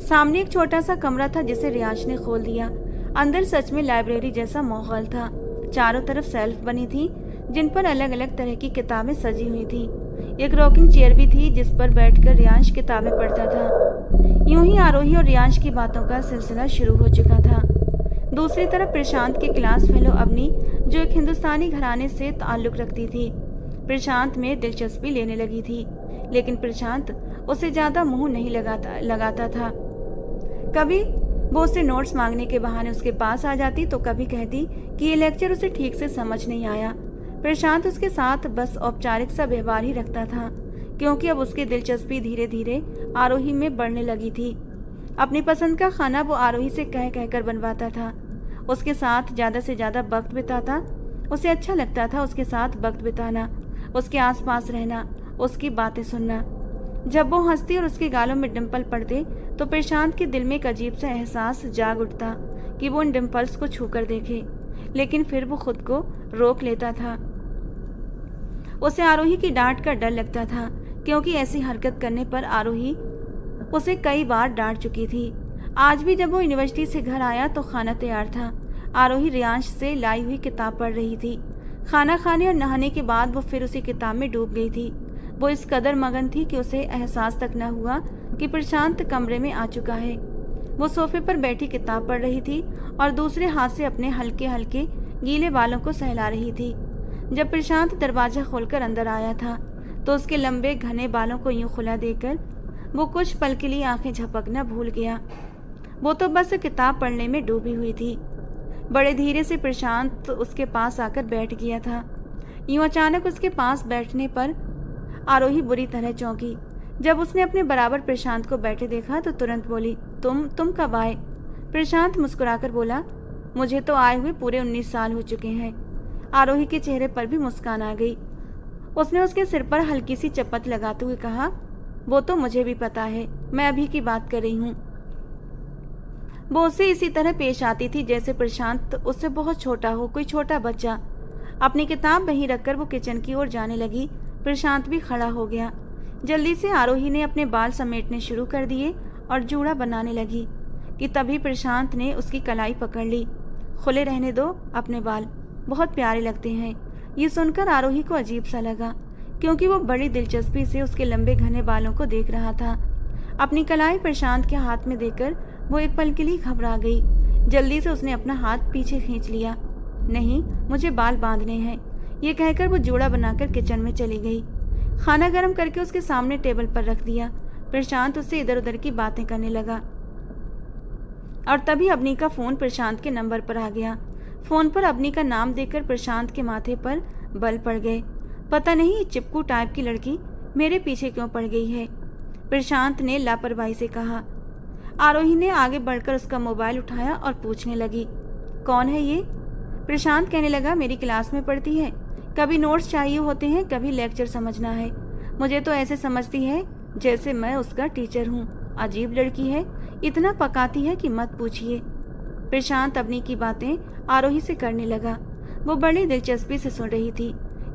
सामने एक छोटा सा कमरा था जिसे रियांश ने खोल दिया। अंदर सच में लाइब्रेरी जैसा माहौल था। चारों तरफ सेल्फ बनी थी जिन पर अलग अलग तरह की किताबें सजी हुई थी। एक रॉकिंग चेयर भी थी जिस पर बैठकर रियांश किताबें पढ़ता था। यूं ही आरोही और रियांश की बातों का सिलसिला शुरू हो चुका था। दूसरी तरफ प्रशांत की क्लास फेलो अवनी, जो एक हिंदुस्तानी घराने से ताल्लुक रखती थी, प्रशांत में दिलचस्पी लेने लगी थी, लेकिन प्रशांत उसे ज्यादा मुंह नहीं लगाता था। कभी वो उससे नोट्स मांगने के बहाने उसके पास आ जाती तो कभी कहती कि ये लेक्चर उसे ठीक से समझ नहीं आया। प्रशांत उसके साथ बस औपचारिक सा व्यवहार ही रखता था, क्योंकि अब उसकी दिलचस्पी धीरे धीरे आरोही में बढ़ने लगी थी। अपनी पसंद का खाना वो आरोही से कह कहकर बनवाता था। उसके साथ ज्यादा से ज्यादा वक्त बिताता। उसे अच्छा लगता था उसके साथ वक्त बिताना, उसके आसपास रहना, उसकी बातें सुनना। जब वो हंसती और उसके गालों में डिम्पल पड़ते तो प्रशांत के दिल में एक अजीब सा एहसास जाग उठता कि वो उन डिम्पल्स को छूकर देखे, लेकिन फिर वो खुद को रोक लेता था। उसे आरोही की डांट का डर लगता था, क्योंकि ऐसी हरकत करने पर आरोही उसे कई बार डांट चुकी थी। आज भी जब वो यूनिवर्सिटी से घर आया तो खाना तैयार था। आरोही रियांश से लाई हुई किताब पढ़ रही थी। खाना खाने और नहाने के बाद वो फिर उसी किताब में डूब गई थी। वो इस कदर मगन थी कि उसे एहसास तक न हुआ कि प्रशांत कमरे में आ चुका है। वो सोफे पर बैठी किताब पढ़ रही थी और दूसरे हाथ से अपने हल्के हल्के गीले बालों को सहला रही थी। जब प्रशांत दरवाजा खोलकर अंदर आया था तो उसके लंबे घने बालों को यूं खुला देकर वो कुछ पल के लिए आंखें झपकना भूल गया। वो तो बस किताब पढ़ने में डूबी हुई थी। बड़े धीरे से प्रशांत उसके पास आकर बैठ गया था। यूं अचानक उसके पास बैठने पर आरोही बुरी तरह चौंकी। जब उसने अपने बराबर प्रशांत को बैठे देखा तो तुरंत बोली, तुम कब आए? प्रशांत मुस्कुराकर बोला, मुझे तो आए हुए पूरे 19 साल हो चुके हैं। आरोही के चेहरे पर भी मुस्कान आ गई। उसने उसके सिर पर हल्की सी चपत लगाते हुए कहा, वो तो मुझे भी पता है, मैं अभी की बात कर रही हूँ। वो उससे इसी तरह पेश आती थी जैसे प्रशांत उससे बहुत छोटा हो, कोई छोटा बच्चा। अपनी किताब वहीं रखकर वो किचन की ओर जाने लगी। प्रशांत भी खड़ा हो गया। जल्दी से आरोही ने अपने बाल समेटने शुरू कर दिए और जूड़ा बनाने लगी कि तभी प्रशांत ने उसकी कलाई पकड़ ली। खुले रहने दो अपने बाल, बहुत प्यारे लगते हैं। ये सुनकर आरोही को अजीब सा लगा, क्योंकि वो बड़ी दिलचस्पी से उसके लंबे घने बालों को देख रहा था। अपनी कलाई प्रशांत के हाथ में देकर वो एक पल के लिए घबरा गई। जल्दी से उसने अपना हाथ पीछे खींच लिया। नहीं, मुझे बाल बांधने हैं, ये कहकर वो जूड़ा बनाकर किचन में चली गई। खाना गर्म करके उसके सामने टेबल पर रख दिया। प्रशांत उससे इधर उधर की बातें करने लगा और तभी अवनी का फोन प्रशांत के नंबर पर आ गया। फोन पर अवनी का नाम देखकर प्रशांत के माथे पर बल पड़ गए। पता नहीं ये चिपकू टाइप की लड़की मेरे पीछे क्यों पड़ गई है, प्रशांत ने लापरवाही से कहा। आरोही ने आगे बढ़कर उसका मोबाइल उठाया और पूछने लगी, कौन है ये? प्रशांत कहने लगा, मेरी क्लास में पढ़ती है, कभी नोट्स चाहिए होते हैं, कभी लेक्चर समझना है। मुझे तो ऐसे समझती है जैसे मैं उसका टीचर हूँ। अजीब लड़की है, इतना पकाती है कि मत पूछिए। प्रशांत अपनी की बातें आरोही से करने लगा। वो बड़ी दिलचस्पी से सुन रही थी।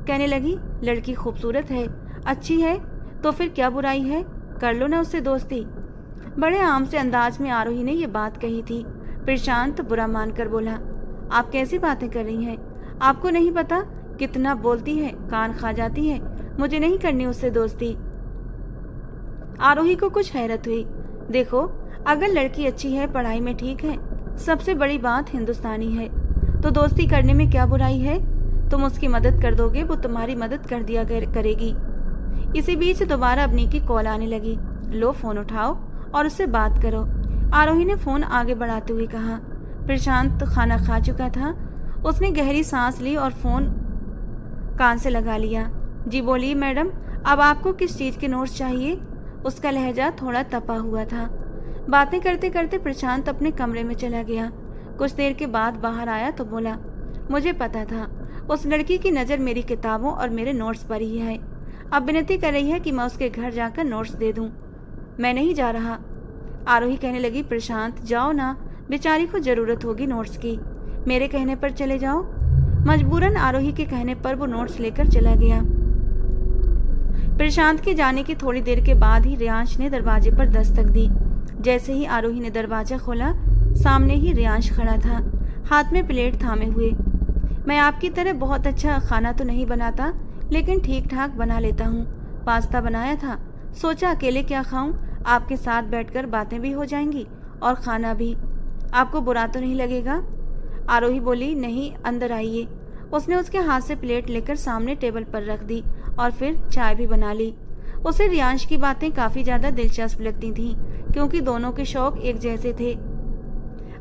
कहने लगी, लड़की खूबसूरत है, अच्छी है, तो फिर क्या बुराई है, कर लो ना उससे दोस्ती। बड़े आम से अंदाज में आरोही ने ये बात कही थी। प्रशांत बुरा मानकर बोला, आप कैसी बातें कर रही हैं? आपको नहीं पता कितना बोलती है, कान खा जाती है। मुझे नहीं करनी उससे दोस्ती। आरोही को कुछ हैरत हुई। देखो, अगर लड़की अच्छी है, पढ़ाई में ठीक है, सबसे बड़ी बात हिंदुस्तानी है, तो दोस्ती करने में क्या बुराई है? तुम उसकी मदद कर दोगे, वो तुम्हारी मदद कर दिया करेगी। इसी बीच दोबारा अवनी की कॉल आने लगी। लो, फोन उठाओ और उससे बात करो, आरोही ने फोन आगे बढ़ाते हुए कहा। प्रशांत खाना खा चुका था। उसने गहरी सांस ली और फोन कान से लगा लिया। जी बोलिए मैडम, अब आपको किस चीज के नोट्स चाहिए? उसका लहजा थोड़ा तपा हुआ था। बातें करते करते प्रशांत अपने कमरे में चला गया। कुछ देर के बाद बाहर आया तो बोला, मुझे पता था उस लड़की की नज़र मेरी किताबों और मेरे नोट्स पर ही है। अब विनती कर रही है कि मैं उसके घर जाकर नोट्स दे दूं। मैं नहीं जा रहा। आरोही कहने लगी, प्रशांत जाओ ना, बेचारी को जरूरत होगी नोट्स की, मेरे कहने पर चले जाओ। मजबूरन आरोही के कहने पर वो नोट्स लेकर चला गया। प्रशांत के जाने की थोड़ी देर के बाद ही रियांश ने दरवाजे पर दस्तक दी। जैसे ही आरोही ने दरवाजा खोला, सामने ही रियांश खड़ा था, हाथ में प्लेट थामे हुए। मैं आपकी तरह बहुत अच्छा खाना तो नहीं बनाता, लेकिन ठीक ठाक बना लेता हूँ। पास्ता बनाया था, सोचा अकेले क्या खाऊं, आपके साथ बैठकर बातें भी हो जाएंगी और खाना भी। आपको बुरा तो नहीं लगेगा? आरोही बोली, नहीं, अंदर आइए। उसने उसके हाथ से प्लेट लेकर सामने टेबल पर रख दी और फिर चाय भी बना ली। उसे रियांश की बातें काफी ज्यादा दिलचस्प लगती थीं, क्योंकि दोनों के शौक एक जैसे थे।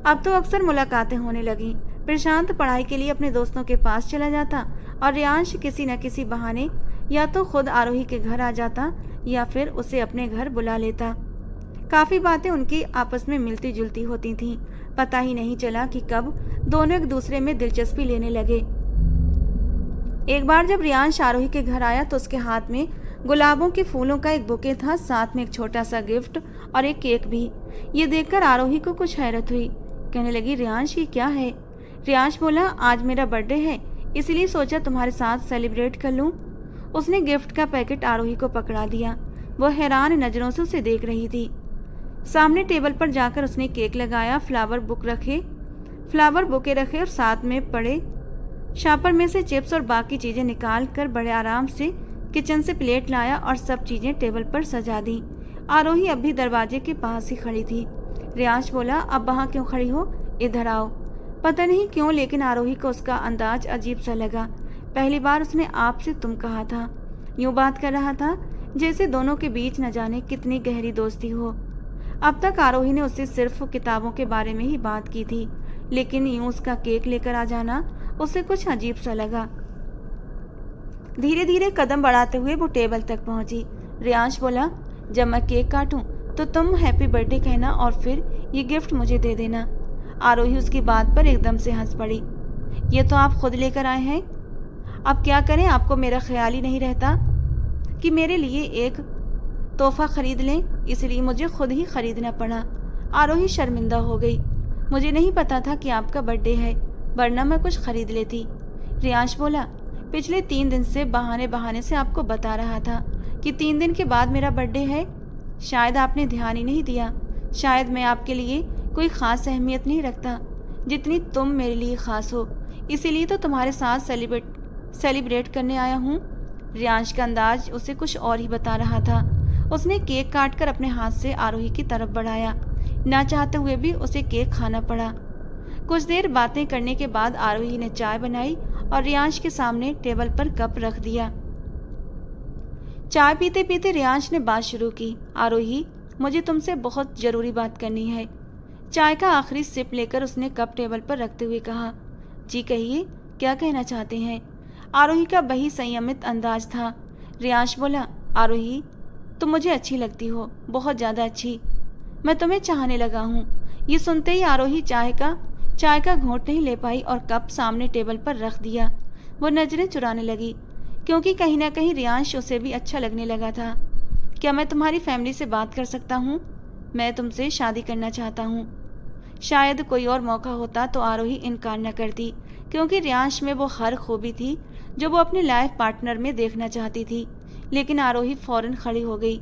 अब तो अक्सर मुलाकातें होने लगीं। प्रशांत पढ़ाई के लिए अपने दोस्तों के पास चला जाता और रियांश किसी न किसी बहाने या तो खुद आरोही के घर आ जाता या फिर उसे अपने घर बुला लेता। काफी बातें उनकी आपस में मिलती जुलती होती थीं। पता ही नहीं चला कि कब दोनों एक दूसरे में दिलचस्पी लेने लगे। एक बार जब रियांश आरोही के घर आया तो उसके हाथ में गुलाबों के फूलों का एक बुके था, साथ में एक छोटा सा गिफ्ट और एक केक भी। ये देखकर आरोही को कुछ हैरत हुई। कहने लगी, रियांश ये क्या है? रियांश बोला, आज मेरा बर्थडे है, इसलिए सोचा तुम्हारे साथ सेलिब्रेट कर लूं। उसने गिफ्ट का पैकेट आरोही को पकड़ा दिया। वह हैरान नजरों से उसे देख रही थी। सामने टेबल पर जाकर उसने केक लगाया, फ्लावर बुके रखे और साथ में पड़े शॉपर में से चिप्स और बाकी चीजें निकाल कर बड़े आराम से किचन से प्लेट लाया और सब चीजें टेबल पर सजा दी। आरोही अब भी दरवाजे के पास ही खड़ी थी। रियांश बोला, अब वहां क्यों खड़ी हो, इधर आओ। पता नहीं क्यों, लेकिन आरोही को उसका अंदाज अजीब सा लगा। पहली बार उसने आपसे तुम कहा था। यूं बात कर रहा था जैसे दोनों के बीच न जाने कितनी गहरी दोस्ती हो। अब तक आरोही ने उससे सिर्फ किताबों के बारे में ही बात की थी, लेकिन यूं उसका केक लेकर आ जाना उसे कुछ अजीब सा लगा। धीरे धीरे कदम बढ़ाते हुए वो टेबल तक पहुंची। रियांश बोला, जब मैं केक काटूं तो तुम हैप्पी बर्थडे कहना और फिर ये गिफ्ट मुझे दे देना। आरोही उसकी बात पर एकदम से हंस पड़ी। ये तो आप खुद लेकर आए हैं। अब क्या करें, आपको मेरा ख्याल ही नहीं रहता कि मेरे लिए एक तोहफा खरीद लें, इसलिए मुझे खुद ही खरीदना पड़ा। आरोही शर्मिंदा हो गई। मुझे नहीं पता था कि आपका बर्थडे है, वरना मैं कुछ खरीद लेती। रियांश बोला, पिछले 3 दिन से बहाने बहाने से आपको बता रहा था कि 3 दिन के बाद मेरा बर्थडे है। शायद आपने ध्यान ही नहीं दिया। शायद मैं आपके लिए कोई ख़ास अहमियत नहीं रखता जितनी तुम मेरे लिए ख़ास हो, इसीलिए तो तुम्हारे साथ सेलिब्रेट करने आया हूँ। रियांश का अंदाज उसे कुछ और ही बता रहा था। उसने केक काटकर अपने हाथ से आरोही की तरफ बढ़ाया। ना चाहते हुए भी उसे केक खाना पड़ा। कुछ देर बातें करने के बाद आरोही ने चाय बनाई और रियांश के सामने टेबल पर कप रख दिया। चाय पीते पीते रियांश ने बात शुरू की। आरोही, मुझे तुमसे बहुत जरूरी बात करनी है। चाय का आखिरी सिप लेकर उसने कप टेबल पर रखते हुए कहा, जी कहिए, क्या कहना चाहते हैं। आरोही का वही संयमित अंदाज था। रियांश बोला, आरोही, तुम मुझे अच्छी लगती हो, बहुत ज़्यादा अच्छी। मैं तुम्हें चाहने लगा हूँ। ये सुनते ही आरोही चाय का घूंट नहीं ले पाई और कप सामने टेबल पर रख दिया। वो नजरें चुराने लगी, क्योंकि कहीं ना कहीं रियांश उसे भी अच्छा लगने लगा था। क्या मैं तुम्हारी फैमिली से बात कर सकता हूँ? मैं तुमसे शादी करना चाहता हूँ। शायद कोई और मौका होता तो आरोही इनकार न करती, क्योंकि रियांश में वो हर खूबी थी जो वो अपने लाइफ पार्टनर में देखना चाहती थी। लेकिन आरोही फौरन खड़ी हो गई।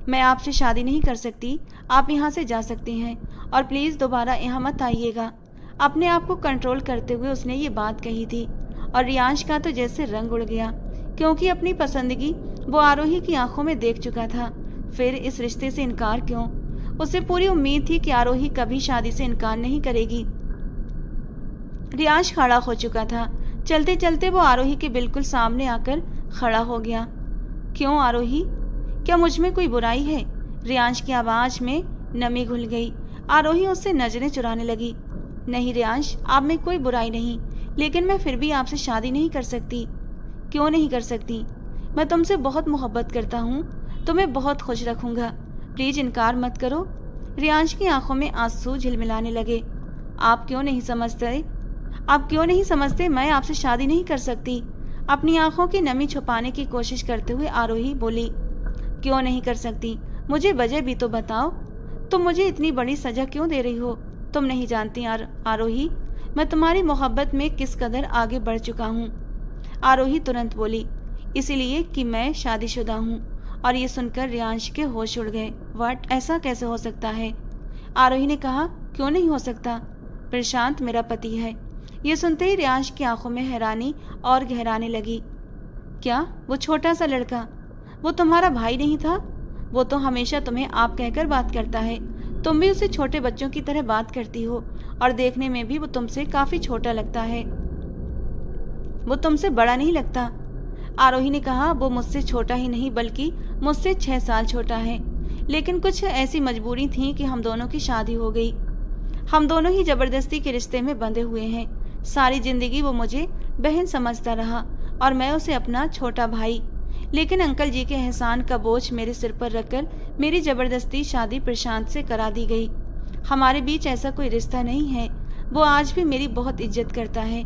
मैं आपसे शादी नहीं कर सकती। आप यहाँ से जा सकते हैं और प्लीज़ दोबारा यहाँ मत आइएगा। अपने आप को कंट्रोल करते हुए उसने ये बात कही थी और रियांश का तो जैसे रंग उड़ गया, क्योंकि अपनी पसंदगी वो आरोही की आंखों में देख चुका था। फिर इस रिश्ते से इनकार क्यों? उसे पूरी उम्मीद थी कि आरोही कभी शादी से इनकार नहीं करेगी। रियांश खड़ा हो चुका था। चलते चलते वो आरोही के बिल्कुल सामने आकर खड़ा हो गया। क्यों आरोही, क्या मुझ में कोई बुराई है? रियांश की आवाज में नमी घुल गई। आरोही उससे नजरें चुराने लगी। नहीं रियांश, आप में कोई बुराई नहीं, लेकिन मैं फिर भी आपसे शादी नहीं कर सकती। क्यों नहीं कर सकती? मैं तुमसे बहुत मोहब्बत करता हूँ, तुम्हें बहुत खुश रखूंगा। प्लीज इनकार मत करो। रियांश की आंखों में आंसू झिलमिलाने लगे। आप क्यों नहीं समझते मैं आपसे शादी नहीं कर सकती। अपनी आंखों की नमी छुपाने की कोशिश करते हुए आरोही बोली, क्यों नहीं कर सकती? मुझे वजह भी तो बताओ। तुम मुझे इतनी बड़ी सजा क्यों दे रही हो? तुम नहीं जानती आरोही, मैं तुम्हारी मोहब्बत में किस कदर आगे बढ़ चुका हूँ। आरोही तुरंत बोली, इसलिए कि मैं शादीशुदा हूँ। और ये सुनकर रियांश के होश उड़ गए। व्हाट, ऐसा कैसे हो सकता है? आरोही ने कहा, क्यों नहीं हो सकता? प्रशांत मेरा पति है। ये सुनते ही रियांश की आंखों में हैरानी और गहराने लगी। क्या वो छोटा सा लड़का, वो तुम्हारा भाई नहीं था? वो तो हमेशा तुम्हें आप कहकर बात करता है। तुम भी उसे छोटे बच्चों की तरह बात करती हो और देखने में भी वो तुमसे काफी छोटा लगता है। वो तुमसे बड़ा नहीं लगता। आरोही ने कहा, वो मुझसे छोटा ही नहीं बल्कि मुझसे 6 साल छोटा है। लेकिन कुछ ऐसी मजबूरी थी कि हम दोनों की शादी हो गई। हम दोनों ही जबरदस्ती के रिश्ते में बंधे हुए हैं। सारी जिंदगी वो मुझे बहन समझता रहा और मैं उसे अपना छोटा भाई। लेकिन अंकल जी के एहसान का बोझ मेरे सिर पर रखकर मेरी जबरदस्ती शादी प्रशांत से करा दी गई। हमारे बीच ऐसा कोई रिश्ता नहीं है। वो आज भी मेरी बहुत इज्जत करता है।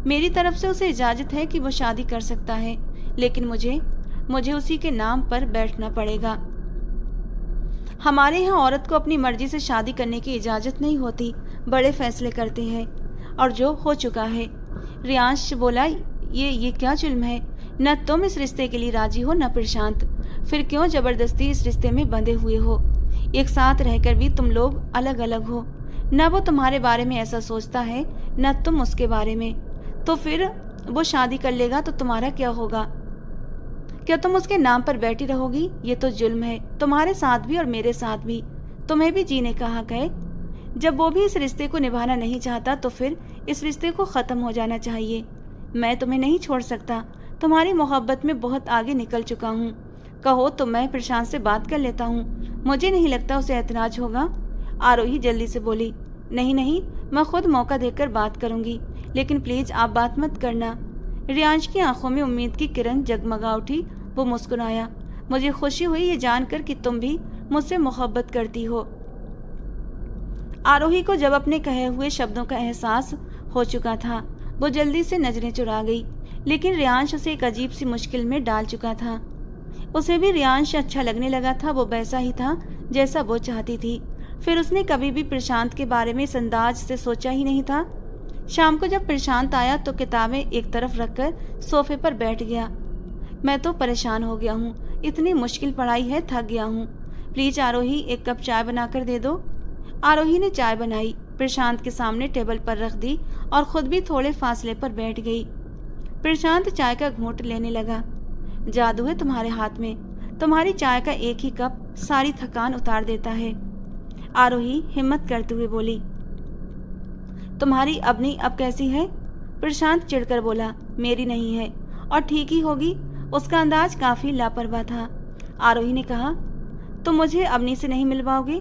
मेरी तरफ से उसे इजाजत है कि वो शादी कर सकता है, लेकिन मुझे उसी के नाम पर बैठना पड़ेगा। हमारे यहाँ औरत को अपनी मर्जी से शादी करने की इजाजत नहीं होती, बड़े फैसले करते हैं, और जो हो चुका है। रियांश बोला, ये क्या जुल्म है? न तुम इस रिश्ते के लिए राजी हो न प्रशांत, फिर क्यों जबरदस्ती इस रिश्ते में बंधे हुए हो? एक साथ रहकर भी तुम लोग अलग अलग हो। न वो तुम्हारे बारे में ऐसा सोचता है न तुम उसके बारे में। तो फिर वो शादी कर लेगा तो तुम्हारा क्या होगा? क्या तुम उसके नाम पर बैठी रहोगी? ये तो जुल्म है, तुम्हारे साथ भी और मेरे साथ भी। तुम्हें भी जीने का हक है। जब वो भी इस रिश्ते को निभाना नहीं चाहता तो फिर इस रिश्ते को खत्म हो जाना चाहिए। मैं तुम्हें नहीं छोड़ सकता। तुम्हारी मोहब्बत में बहुत आगे निकल चुका हूँ। कहो तो मैं प्रशांत से बात कर लेता हूँ। मुझे नहीं लगता उसे ऐतराज होगा। आरोही जल्दी से बोली, नहीं, मैं खुद मौका देकर बात करूंगी, लेकिन प्लीज आप बात मत करना। रियांश की आंखों में उम्मीद की किरण जगमगा उठी। वो मुस्कुराया। मुझे खुशी हुई ये जानकर कि तुम भी मुझसे मोहब्बत करती हो। आरोही को जब अपने कहे हुए शब्दों का एहसास हो चुका था, वो जल्दी से नजरें चुरा गई, लेकिन रियांश उसे एक अजीब सी मुश्किल में डाल चुका था। उसे भी रियांश अच्छा लगने लगा था। वो वैसा ही था जैसा वो चाहती थी। फिर उसने कभी भी प्रशांत के बारे में इस अंदाज से सोचा ही नहीं था। शाम को जब प्रशांत आया तो किताबें एक तरफ रखकर सोफे पर बैठ गया। मैं तो परेशान हो गया हूँ, इतनी मुश्किल पढ़ाई है, थक गया हूँ। प्लीज आरोही, एक कप चाय बनाकर दे दो। आरोही ने चाय बनाई, प्रशांत के सामने टेबल पर रख दी और खुद भी थोड़े फासले पर बैठ गई। प्रशांत चाय का घूंट लेने लगा। जादू है तुम्हारे हाथ में, तुम्हारी चाय का एक ही कप सारी थकान उतार देता है। आरोही हिम्मत करते हुए बोली। तुम्हारी अपनी अब कैसी है? प्रशांत चिढ़कर बोला। मेरी नहीं है, और ठीक ही होगी। उसका अंदाज काफी लापरवाह था। आरोही ने कहा, तुम मुझे अवनी से नहीं मिलवाओगे?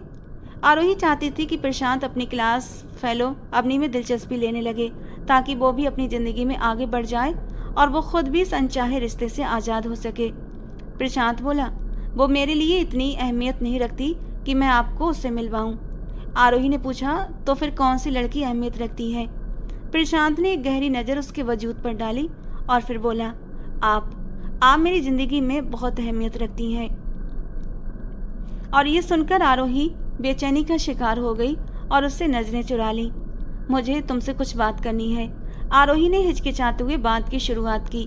आरोही चाहती थी कि प्रशांत अपनी क्लास फेलो अवनी में दिलचस्पी लेने लगे, ताकि वो भी अपनी जिंदगी में आगे बढ़ जाए और वो खुद भी इस अनचाहे रिश्ते से आजाद हो सके। प्रशांत बोला, वो मेरे लिए इतनी अहमियत नहीं रखती कि मैं आपको उससे मिलवाऊं। आरोही ने पूछा, तो फिर कौन सी लड़की अहमियत रखती है? प्रशांत ने एक गहरी नजर उसके वजूद पर डाली और फिर बोला, आप मेरी जिंदगी में बहुत अहमियत रखती हैं। और ये सुनकर आरोही बेचैनी का शिकार हो गई और उससे नजरें चुरा ली। मुझे तुमसे कुछ बात करनी है। आरोही ने हिचकिचाते हुए बात की शुरुआत की।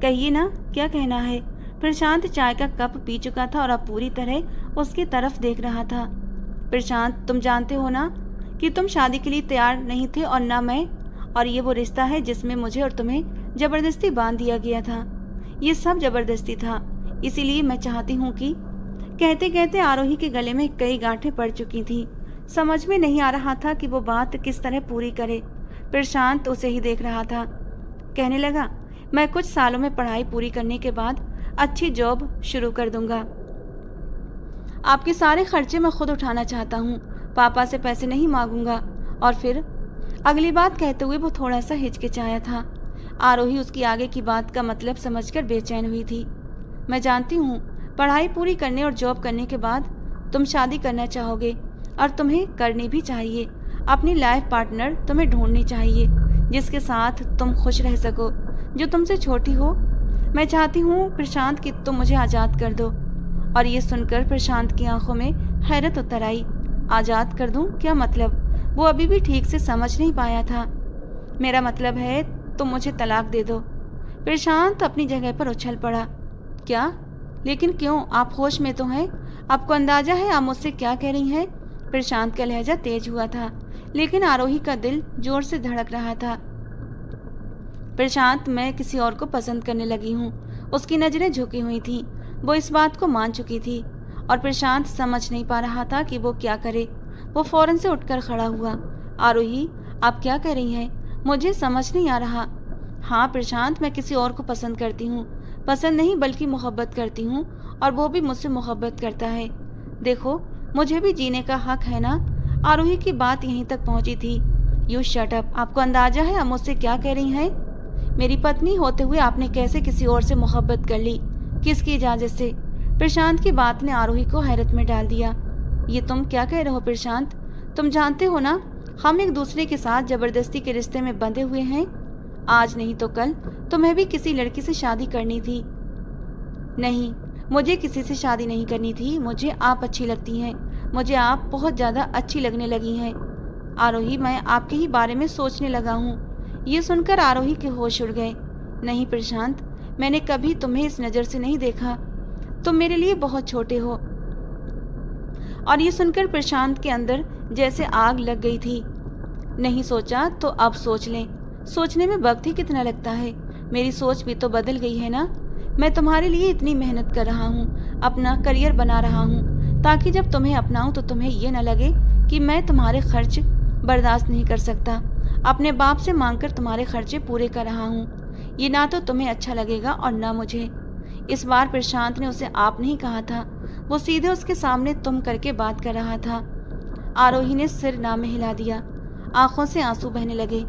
कहिए ना, क्या कहना है? प्रशांत चाय का कप पी चुका था और अब पूरी तरह उसकी तरफ देख रहा था। प्रशांत, तुम जानते हो ना कि तुम शादी के लिए तैयार नहीं थे और ना मैं, और ये वो रिश्ता है जिसमें मुझे और तुम्हें जबरदस्ती बांध दिया गया था। ये सब जबरदस्ती था, इसीलिए मैं चाहती हूँ कि। कहते कहते आरोही के गले में कई गांठें पड़ चुकी थी। समझ में नहीं आ रहा था कि वो बात किस तरह पूरी करे। प्रशांत उसे ही देख रहा था। कहने लगा, मैं कुछ सालों में पढ़ाई पूरी करने के बाद अच्छी जॉब शुरू कर दूंगा। आपके सारे खर्चे मैं खुद उठाना चाहता हूँ, पापा से पैसे नहीं मांगूंगा। और फिर अगली बात कहते हुए वो थोड़ा सा हिचकिचाया था। आरोही उसकी आगे की बात का मतलब समझकर बेचैन हुई थी। मैं जानती हूँ, पढ़ाई पूरी करने और जॉब करने के बाद तुम शादी करना चाहोगे, और तुम्हें करनी भी चाहिए। अपनी लाइफ पार्टनर तुम्हें ढूंढनी चाहिए जिसके साथ तुम खुश रह सको, जो तुमसे छोटी हो। मैं चाहती हूँ प्रशांत कि तुम मुझे आज़ाद कर दो। और ये सुनकर प्रशांत की आंखों में हैरत उतर आई। आज़ाद कर दूं? क्या मतलब? वो अभी भी ठीक से समझ नहीं पाया था। मेरा मतलब है तुम मुझे तलाक दे दो। प्रशांत अपनी जगह पर उछल पड़ा। क्या? लेकिन क्यों? आप होश में तो हैं? आपको अंदाजा है आप मुझसे क्या कह रही हैं? प्रशांत का लहजा तेज हुआ था, लेकिन आरोही का दिल जोर से धड़क रहा था। प्रशांत, मैं किसी और को पसंद करने लगी हूँ। उसकी नजरें झुकी हुई थीं। वो इस बात को मान चुकी थी और प्रशांत समझ नहीं पा रहा था कि वो क्या करे। वो फौरन से उठकर खड़ा हुआ। आरोही, आप क्या कह रही हैं? मुझे समझ नहीं आ रहा। हाँ प्रशांत, मैं किसी और को पसंद करती हूँ। पसंद नहीं बल्कि मोहब्बत करती हूँ, और वो भी मुझसे मोहब्बत करता है। देखो, मुझे भी जीने का हक है ना। आरोही की बात यहीं तक पहुंची थी। You shut up. आपको अंदाजा है आप मुझसे क्या कह रही हैं? मेरी पत्नी होते हुए आपने कैसे किसी और से मोहब्बत कर ली? किसकी इजाजत से? प्रशांत की बात ने आरोही को हैरत में डाल दिया। ये तुम क्या कह रहे हो प्रशांत? तुम जानते हो ना, हम एक दूसरे के साथ जबरदस्ती के रिश्ते में बंधे हुए हैं। आज नहीं तो कल तुम्हें भी किसी लड़की से शादी करनी थी। नहीं, मुझे किसी से शादी नहीं करनी थी। मुझे आप अच्छी लगती हैं। मुझे आप बहुत ज्यादा अच्छी लगने लगी हैं। आरोही, मैं आपके ही बारे में सोचने लगा हूँ। ये सुनकर आरोही के होश उड़ गए। नहीं प्रशांत, मैंने कभी तुम्हें इस नजर से नहीं देखा। तुम मेरे लिए बहुत छोटे हो। और ये सुनकर प्रशांत के अंदर जैसे आग लग गई थी। नहीं सोचा तो अब सोच लें। सोचने में वक्त ही कितना लगता है। मेरी सोच भी तो बदल गई है ना। मैं तुम्हारे लिए इतनी मेहनत कर रहा हूँ, अपना करियर बना रहा हूँ, ताकि जब तुम्हें अपनाऊं तो तुम्हें ये न लगे कि मैं तुम्हारे खर्च बर्दाश्त नहीं कर सकता। अपने बाप से मांगकर तुम्हारे खर्चे पूरे कर रहा हूँ। ये ना तो तुम्हें अच्छा लगेगा और ना मुझे। इस बार प्रशांत ने उसे आप नहीं कहा था। वो सीधे उसके सामने तुम करके बात कर रहा था। आरोही ने सिर ना में हिला दिया। आंखों से आंसू बहने लगे।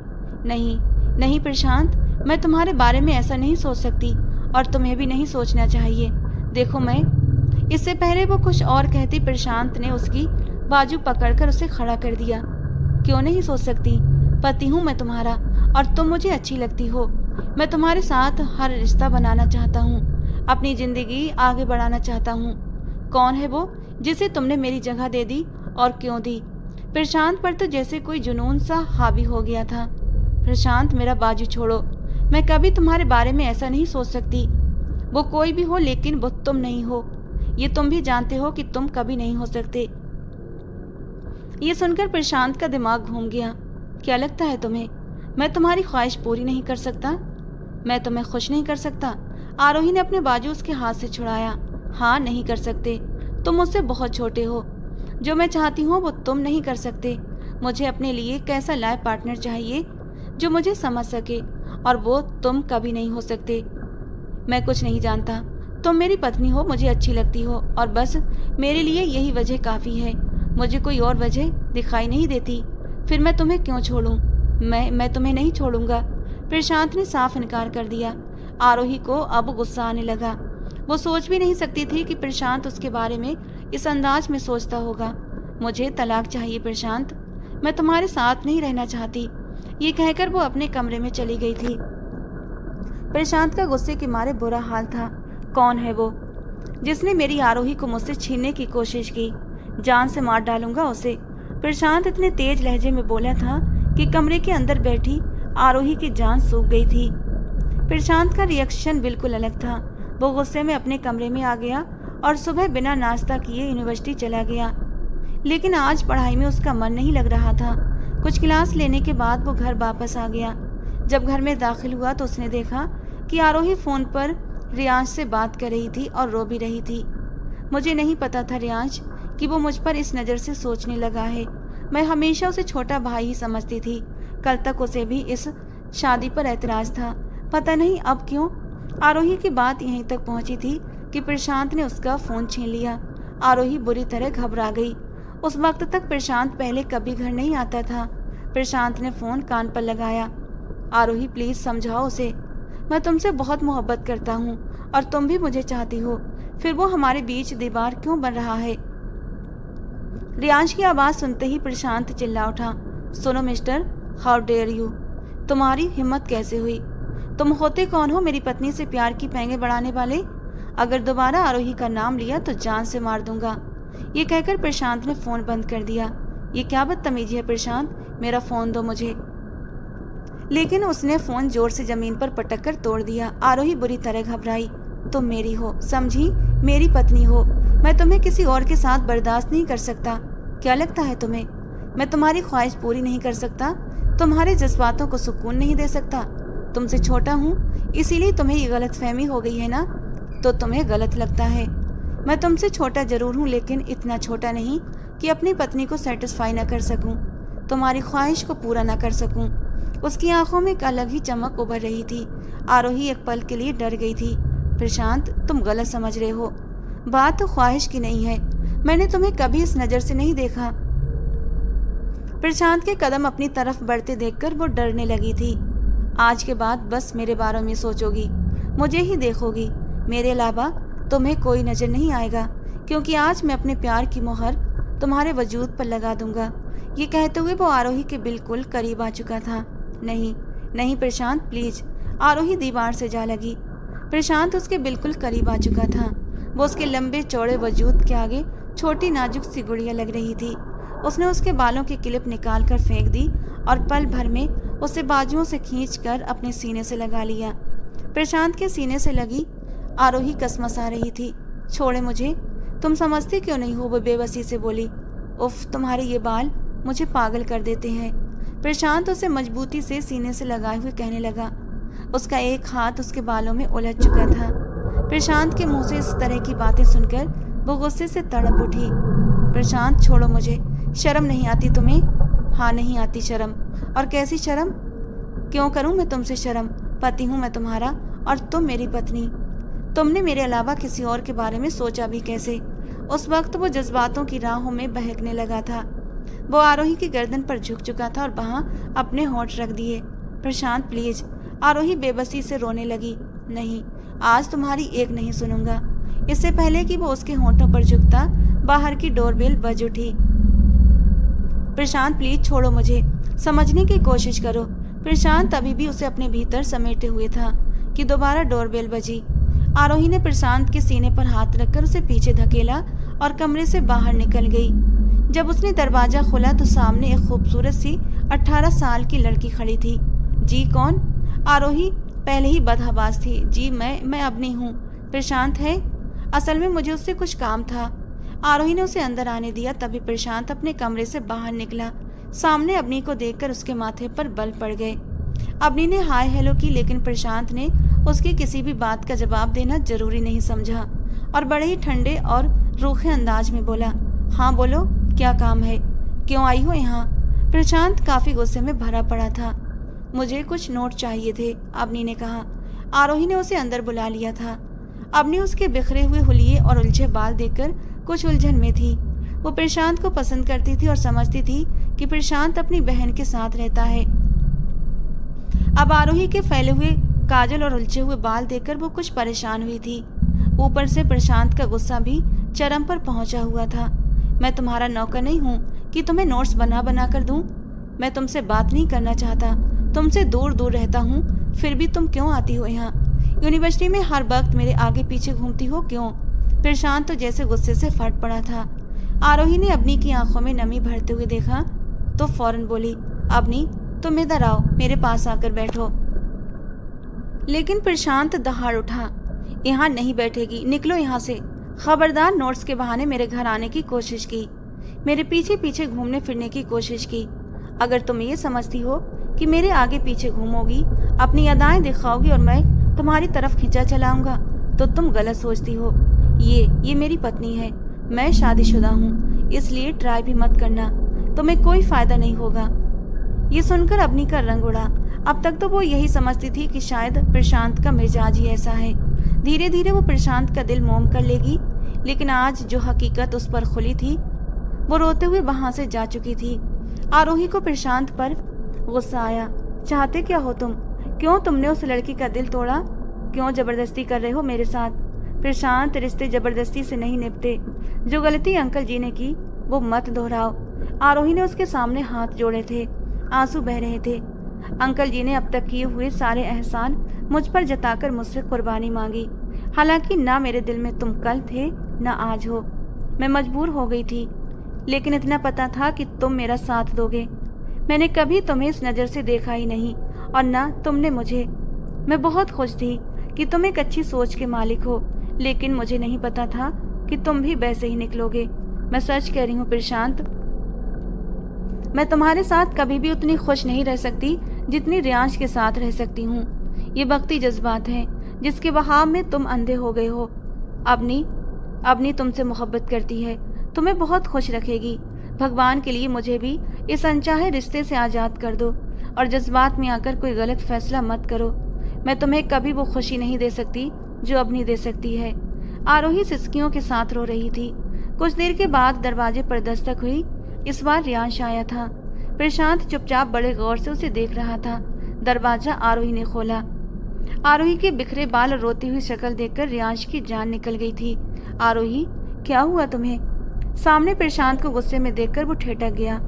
नहीं नहीं प्रशांत, मैं तुम्हारे बारे में ऐसा नहीं सोच सकती और तुम्हें भी नहीं सोचना चाहिए। देखो मैं। इससे पहले वो कुछ और कहती, प्रशांत ने उसकी बाजू पकड़कर उसे खड़ा कर दिया। क्यों नहीं सोच सकती? पति हूँ मैं तुम्हारा और तुम मुझे अच्छी लगती हो। मैं तुम्हारे साथ हर रिश्ता बनाना चाहता हूँ, अपनी जिंदगी आगे बढ़ाना चाहता हूँ। कौन है वो जिसे तुमने मेरी जगह दे दी और क्यों दी? प्रशांत पर तो जैसे कोई जुनून सा हावी हो गया था। प्रशांत, मेरा बाजू छोड़ो। मैं कभी तुम्हारे बारे में ऐसा नहीं सोच सकती। वो कोई भी हो लेकिन वो तुम नहीं हो। ये तुम भी जानते हो कि तुम कभी नहीं हो सकते। ये सुनकर प्रशांत का दिमाग घूम गया। क्या लगता है तुम्हें मैं तुम्हारी ख्वाहिश पूरी नहीं कर सकता? मैं तुम्हें खुश नहीं कर सकता? आरोही ने अपने बाजू उसके हाथ से छुड़ाया। हाँ, नहीं कर सकते। तुम मुझसे बहुत छोटे हो। जो मैं चाहती हूँ वो तुम नहीं कर सकते। मुझे अपने लिए कैसा लाइफ पार्टनर चाहिए जो मुझे समझ सके, और वो तुम कभी नहीं हो सकते। मैं कुछ नहीं जानता। तुम मेरी पत्नी हो, मुझे अच्छी लगती हो और बस मेरे लिए यही वजह काफी है। मुझे कोई और वजह दिखाई नहीं देती। फिर मैं तुम्हें क्यों छोड़ूं? मैं तुम्हें नहीं छोड़ूंगा। प्रशांत ने साफ इनकार कर दिया। आरोही को अब गुस्सा आने लगा। वो सोच भी नहीं सकती थी कि प्रशांत उसके बारे में इस अंदाज में सोचता होगा। मुझे तलाक चाहिए प्रशांत, मैं तुम्हारे साथ नहीं रहना चाहती। ये कहकर वो अपने कमरे में चली गई थी। प्रशांत का गुस्से के मारे बुरा हाल था। कौन है वो जिसने मेरी आरोही को मुझसे छीनने की कोशिश की? जान से मार डालूंगा उसे। प्रशांत इतने तेज लहजे में बोला था कि कमरे के अंदर बैठी आरोही की जान सूख गई थी। प्रशांत का रिएक्शन बिल्कुल अलग था। वो गुस्से में अपने कमरे में आ गया और सुबह बिना नाश्ता किए यूनिवर्सिटी चला गया। लेकिन आज पढ़ाई में उसका मन नहीं लग रहा था। कुछ क्लास लेने के बाद वो घर वापस आ गया। जब घर में दाखिल हुआ तो उसने देखा कि आरोही फोन पर रियांश से बात कर रही थी और रो भी रही थी। मुझे नहीं पता था रियांश कि वो मुझ पर इस नज़र से सोचने लगा है। मैं हमेशा उसे छोटा भाई ही समझती थी। कल तक उसे भी इस शादी पर ऐतराज था। पता नहीं अब क्यों। आरोही की बात यहीं तक पहुंची थी कि प्रशांत ने उसका फोन छीन लिया। आरोही बुरी तरह घबरा गई। उस वक्त तक प्रशांत पहले कभी घर नहीं आता था। प्रशांत ने फोन कान पर लगाया। आरोही, प्लीज समझाओ उसे। मैं तुमसे बहुत मोहब्बत करता हूँ और तुम भी मुझे चाहती हो। फिर वो हमारे बीच दीवार क्यों बन रहा है? रियांश की आवाज सुनते ही प्रशांत चिल्ला उठा। सुनो मिस्टर, हाउ डेयर यू? तुम्हारी हिम्मत कैसे हुई? तुम होते कौन हो मेरी पत्नी से प्यार की पैंगे बढ़ाने वाले? अगर दोबारा आरोही का नाम लिया तो जान से मार दूंगा। ये कहकर प्रशांत ने फोन बंद कर दिया। ये क्या बदतमीजी है प्रशांत, मेरा फोन दो मुझे। लेकिन उसने फोन जोर से जमीन पर पटक कर तोड़ दिया। आरोही बुरी तरह घबराई। तुम मेरी हो, समझी? मेरी पत्नी हो। मैं तुम्हें किसी और के साथ बर्दाश्त नहीं कर सकता। क्या लगता है तुम्हें मैं तुम्हारी ख्वाहिश पूरी नहीं कर सकता? तुम्हारे जज्बातों को सुकून नहीं दे सकता? तुमसे छोटा हूँ इसीलिए तुम्हें ये गलत फहमी हो गई है ना? तो तुम्हें गलत लगता है। मैं तुमसे छोटा जरूर हूँ लेकिन इतना छोटा नहीं कि अपनी पत्नी को सेटिस्फाई न कर सकूं, तुम्हारी ख्वाहिश को पूरा न कर सकूं। उसकी आंखों में एक अलग ही चमक उभर रही थी। आरोही एक पल के लिए डर गई थी। प्रशांत, तुम गलत समझ रहे हो। बात तो ख्वाहिश की नहीं है। मैंने तुम्हें कभी इस नजर से नहीं देखा। प्रशांत के कदम अपनी तरफ बढ़ते देखकर वो डरने लगी थी। आज के बाद बस मेरे बारे में सोचोगी, मुझे ही देखोगी, मेरे अलावा तुम्हें कोई नजर नहीं आएगा, क्योंकि आज मैं अपने प्यार की मोहर तुम्हारे वजूद पर लगा दूंगा। ये कहते हुए वो आरोही के बिल्कुल करीब आ चुका था। नहीं नहीं प्रशांत, प्लीज। आरोही दीवार से जा लगी। प्रशांत उसके बिल्कुल करीब आ चुका था। वो उसके लंबे चौड़े वजूद के आगे छोटी नाजुक सी गुड़िया लग रही थी। उसने उसके बालों की क्लिप निकाल कर फेंक दी और पल भर में उसे बाजुओं से खींचकर अपने सीने से लगा लिया। प्रशांत के सीने से लगी आरोही कसमसा रही थी। छोड़े मुझे, तुम समझते क्यों नहीं हो? वो बेबसी से बोली। उफ, तुम्हारे ये बाल मुझे पागल कर देते हैं। प्रशांत उसे मजबूती से सीने से लगाए हुए कहने लगा। उसका एक हाथ उसके बालों में उलझ चुका था। प्रशांत के मुंह से इस तरह की बातें सुनकर वो गुस्से से तड़प उठी। प्रशांत, छोड़ो मुझे। शर्म नहीं आती तुम्हें? हाँ, नहीं आती शर्म। और कैसी शर्म? क्यों करूं मैं तुमसे शर्म? पति हूं मैं तुम्हारा और तुम मेरी पत्नी। तुमने मेरे अलावा किसी और के बारे में सोचा भी कैसे? उस वक्त वो जज्बातों की राहों में बहकने लगा था। वो आरोही की गर्दन पर झुक चुका था और वहां अपने होंठ रख दिए। प्रशांत प्लीज, आरोही बेबसी से रोने लगी। नहीं, आज तुम्हारी एक नहीं सुनूंगा। इससे पहले कि वो उसके होंठों पर झुकता, बाहर की डोरबेल बज उठी। प्रशांत प्लीज छोड़ो मुझे, समझने की कोशिश करो। प्रशांत अभी भी उसे अपने भीतर समेटे हुए था कि दोबारा डोरबेल बजी। आरोही ने प्रशांत के सीने पर हाथ रखकर उसे पीछे धकेला और कमरे से बाहर निकल गई। जब उसने दरवाजा खोला तो सामने एक खूबसूरत सी 18 साल की लड़की खड़ी थी। जी कौन? आरोही पहले ही बदहवास थी। जी मैं अबनी हूँ। प्रशांत है? असल में मुझे उससे कुछ काम था। आरोही ने उसे अंदर आने दिया। तभी प्रशांत अपने कमरे से बाहर निकला। सामने अबनी को देखकर उसके माथे पर बल पड़ गए। अबनी ने हाय हेलो की, लेकिन प्रशांत ने उसकी किसी भी बात का जवाब देना जरूरी नहीं समझा और बड़े ही ठंडे और रूखे अंदाज में बोला, हाँ बोलो, क्या काम है? क्यों आई हो यहाँ? प्रशांत काफी गुस्से में भरा पड़ा था। मुझे कुछ नोट चाहिए थे, अबनी ने कहा। आरोही ने उसे अंदर बुला लिया था। अबनी उसके बिखरे हुए हुलिये और उलझे बाल देखकर कुछ उलझन में थी। वो प्रशांत को पसंद करती थी और समझती थी कि प्रशांत अपनी बहन के साथ रहता है। अब आरोही के फैले हुए काजल और उलझे हुए बाल देखकर वो कुछ परेशान हुई थी। ऊपर से प्रशांत का गुस्सा भी चरम पर पहुंचा हुआ था। मैं तुम्हारा नौकर नहीं हूँ कि तुम्हें नोट्स बना बना कर दूं। मैं तुमसे बात नहीं करना चाहता, तुमसे दूर दूर रहता हूँ, फिर भी तुम क्यों आती हो यहाँ? यूनिवर्सिटी में हर वक्त मेरे आगे पीछे घूमती हो क्यों? प्रशांत तो जैसे गुस्से से फट पड़ा था। आरोही ने अबनी की आंखों में नमी भरते हुए देखा तो फौरन बोली, अबनी तुम इधर आओ, मेरे पास आकर बैठो। लेकिन प्रशांत दहाड़ उठा, यहाँ नहीं बैठेगी, निकलो यहाँ से। खबरदार नोट्स के बहाने मेरे घर आने की कोशिश की, मेरे पीछे पीछे घूमने फिरने की कोशिश की। अगर तुम ये समझती हो कि मेरे आगे पीछे घूमोगी, अपनी अदाएं दिखाओगी और मैं तुम्हारी तरफ खींचा चलाऊंगा, तो तुम गलत सोचती हो। ये मेरी पत्नी है, मैं शादीशुदा हूँ, इसलिए ट्राई भी मत करना, तुम्हें कोई फायदा नहीं होगा। ये सुनकर अबनी का रंग उड़ा। अब तक तो वो यही समझती थी कि शायद प्रशांत का मिजाज ही ऐसा है, धीरे धीरे वो प्रशांत का दिल मोम कर लेगी। लेकिन आज जो हकीकत उस पर खुली थी, वो रोते हुए वहां से जा चुकी थी। आरोही को प्रशांत पर गुस्सा आया। चाहते क्या हो तुम? क्यों तुमने उस लड़की का दिल तोड़ा? क्यों जबरदस्ती कर रहे हो मेरे साथ? प्रशांत, रिश्ते जबरदस्ती से नहीं निपटे। जो गलती अंकल जी ने की वो मत दोहराओ। आरोही ने उसके सामने हाथ जोड़े थे, आंसू बह रहे थे। अंकल जी ने अब तक किए हुए सारे एहसान मुझ पर जताकर मुझसे कुर्बानी मांगी। हालांकि ना मेरे दिल में तुम कल थे ना आज हो। मैं मजबूर हो गई थी, लेकिन इतना पता था कि तुम मेरा साथ दोगे। मैंने कभी तुम्हें इस नज़र से देखा ही नहीं और ना तुमने मुझे। मैं बहुत खुश थी कि तुम एक अच्छी सोच के मालिक हो, लेकिन मुझे नहीं पता था कि तुम भी वैसे ही निकलोगे। मैं सच कह रही हूँ प्रशांत, मैं तुम्हारे साथ कभी भी उतनी खुश नहीं रह सकती जितनी रियांश के साथ रह सकती हूँ। ये वक्ती जज्बात हैं जिसके बहाव में तुम अंधे हो गए हो। अबनी तुमसे मोहब्बत करती है, तुम्हें बहुत खुश रखेगी। भगवान के लिए मुझे भी इस अनचाहे रिश्ते से आज़ाद कर दो और जज्बात में आकर कोई गलत फैसला मत करो। मैं तुम्हें कभी वो खुशी नहीं दे सकती जो अबनी दे सकती है। आरोही सिसकियों के साथ रो रही थी। कुछ देर के बाद दरवाजे पर दस्तक हुई। इस बार रियांश आया था। प्रशांत चुपचाप बड़े गौर से उसे देख रहा था। दरवाजा आरोही ने खोला। आरोही के बिखरे बाल और रोती हुई शक्ल देखकर रियांश की जान निकल गई थी। आरोही, क्या हुआ तुम्हें? सामने प्रशांत को गुस्से में देखकर वो ठिठक गया।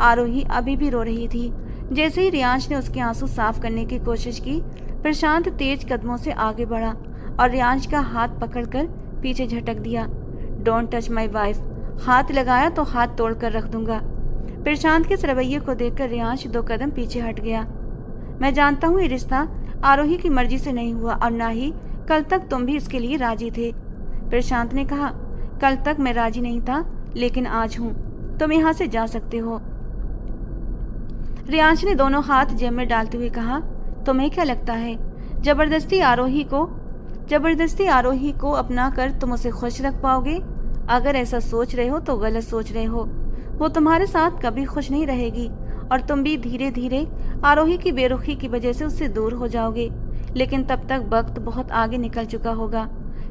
आरोही अभी भी रो रही थी। जैसे ही रियांश ने उसके आंसू साफ करने की कोशिश की, प्रशांत तेज कदमों से आगे बढ़ा और रियांश का हाथ पकड़कर पीछे झटक दिया। डोंट टच माई वाइफ, हाथ लगाया तो हाथ तोड़कर रख दूंगा। प्रशांत के इस रवैये को देखकर रियांश 2 कदम पीछे हट गया। मैं जानता हूँ ये रिश्ता आरोही की मर्जी से नहीं हुआ और ना ही कल तक तुम भी इसके लिए राजी थे। प्रशांत ने कहा, कल तक मैं राजी नहीं था, लेकिन आज हूँ। तुम यहाँ से जा सकते हो। रियांश ने दोनों हाथ जेब में डालते हुए कहा, तुम्हें क्या लगता है जबरदस्ती आरोही को अपना कर तुम उसे खुश रख पाओगे? अगर ऐसा सोच रहे हो तो गलत सोच रहे हो। वो तुम्हारे साथ कभी खुश नहीं रहेगी और तुम भी धीरे धीरे आरोही की बेरुखी की वजह से उससे दूर हो जाओगे। लेकिन तब तक वक्त बहुत आगे निकल चुका होगा।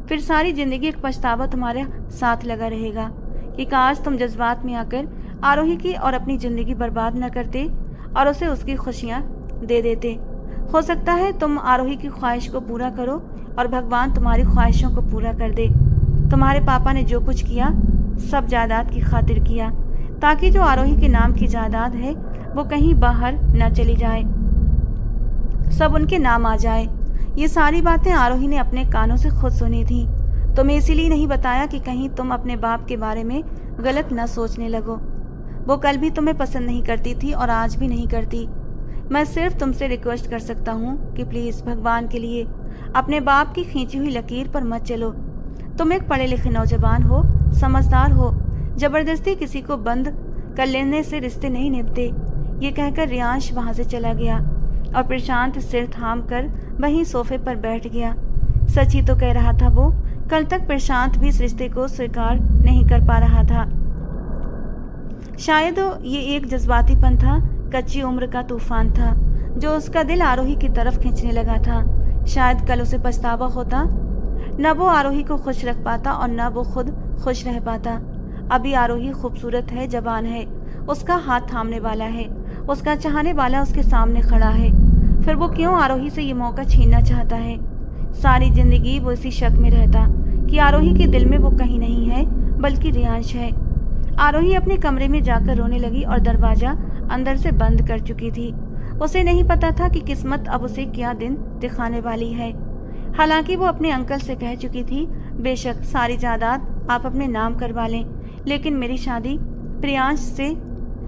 फिर सारी जिंदगी एक पछतावा तुम्हारे साथ लगा रहेगा कि काश तुम जज्बात में आकर आरोही की और अपनी जिंदगी बर्बाद न करते और उसे उसकी खुशियां दे देते। हो सकता है तुम आरोही की ख्वाहिश को पूरा करो और भगवान तुम्हारी ख्वाहिशों को पूरा कर दे। तुम्हारे पापा ने जो कुछ किया सब जायदाद की खातिर किया, ताकि जो आरोही के नाम की जायदाद है वो कहीं बाहर न चली जाए, सब उनके नाम आ जाए। ये सारी बातें आरोही ने अपने कानों से खुद सुनी थी। तुम्हें इसीलिए नहीं बताया कि कहीं तुम अपने बाप के बारे में गलत न सोचने लगो। वो कल भी तुम्हें पसंद नहीं करती थी और आज भी नहीं करती। मैं सिर्फ तुमसे रिक्वेस्ट कर सकता हूँ कि प्लीज भगवान के लिए अपने बाप की खींची हुई लकीर पर मत चलो। तुम एक पढ़े लिखे नौजवान हो, समझदार हो। जबरदस्ती किसी को बंद कर लेने से रिश्ते नहीं निभते। ये कहकर रियांश वहां से चला गया और प्रशांत सिर थाम कर वहीं सोफे पर बैठ गया। सच ही तो कह रहा था वो। कल तक प्रशांत भी इस रिश्ते को स्वीकार नहीं कर पा रहा था। शायद ये एक जज्बातीपन था, कच्ची उम्र का तूफान था जो उसका दिल आरोही की तरफ खींचने लगा था। शायद कल उसे पछतावा होता, न वो आरोही को खुश रख पाता और न वो खुद खुश रह पाता। अभी आरोही खूबसूरत है, जवान है, उसका हाथ थामने वाला है, उसका चाहने वाला उसके सामने खड़ा है। फिर वो क्यों आरोही से ये मौका छीनना चाहता है? सारी जिंदगी वो इसी शक में रहता कि आरोही के दिल में वो कहीं नहीं है बल्कि रियांश है। आरोही अपने कमरे में जाकर रोने लगी और दरवाजा अंदर से बंद कर चुकी थी। उसे नहीं पता था कि किस्मत अब उसे क्या दिन दिखाने वाली है। हालांकि वो अपने अंकल से कह चुकी थी, बेशक सारी जायदाद आप अपने नाम करवा लें, लेकिन मेरी शादी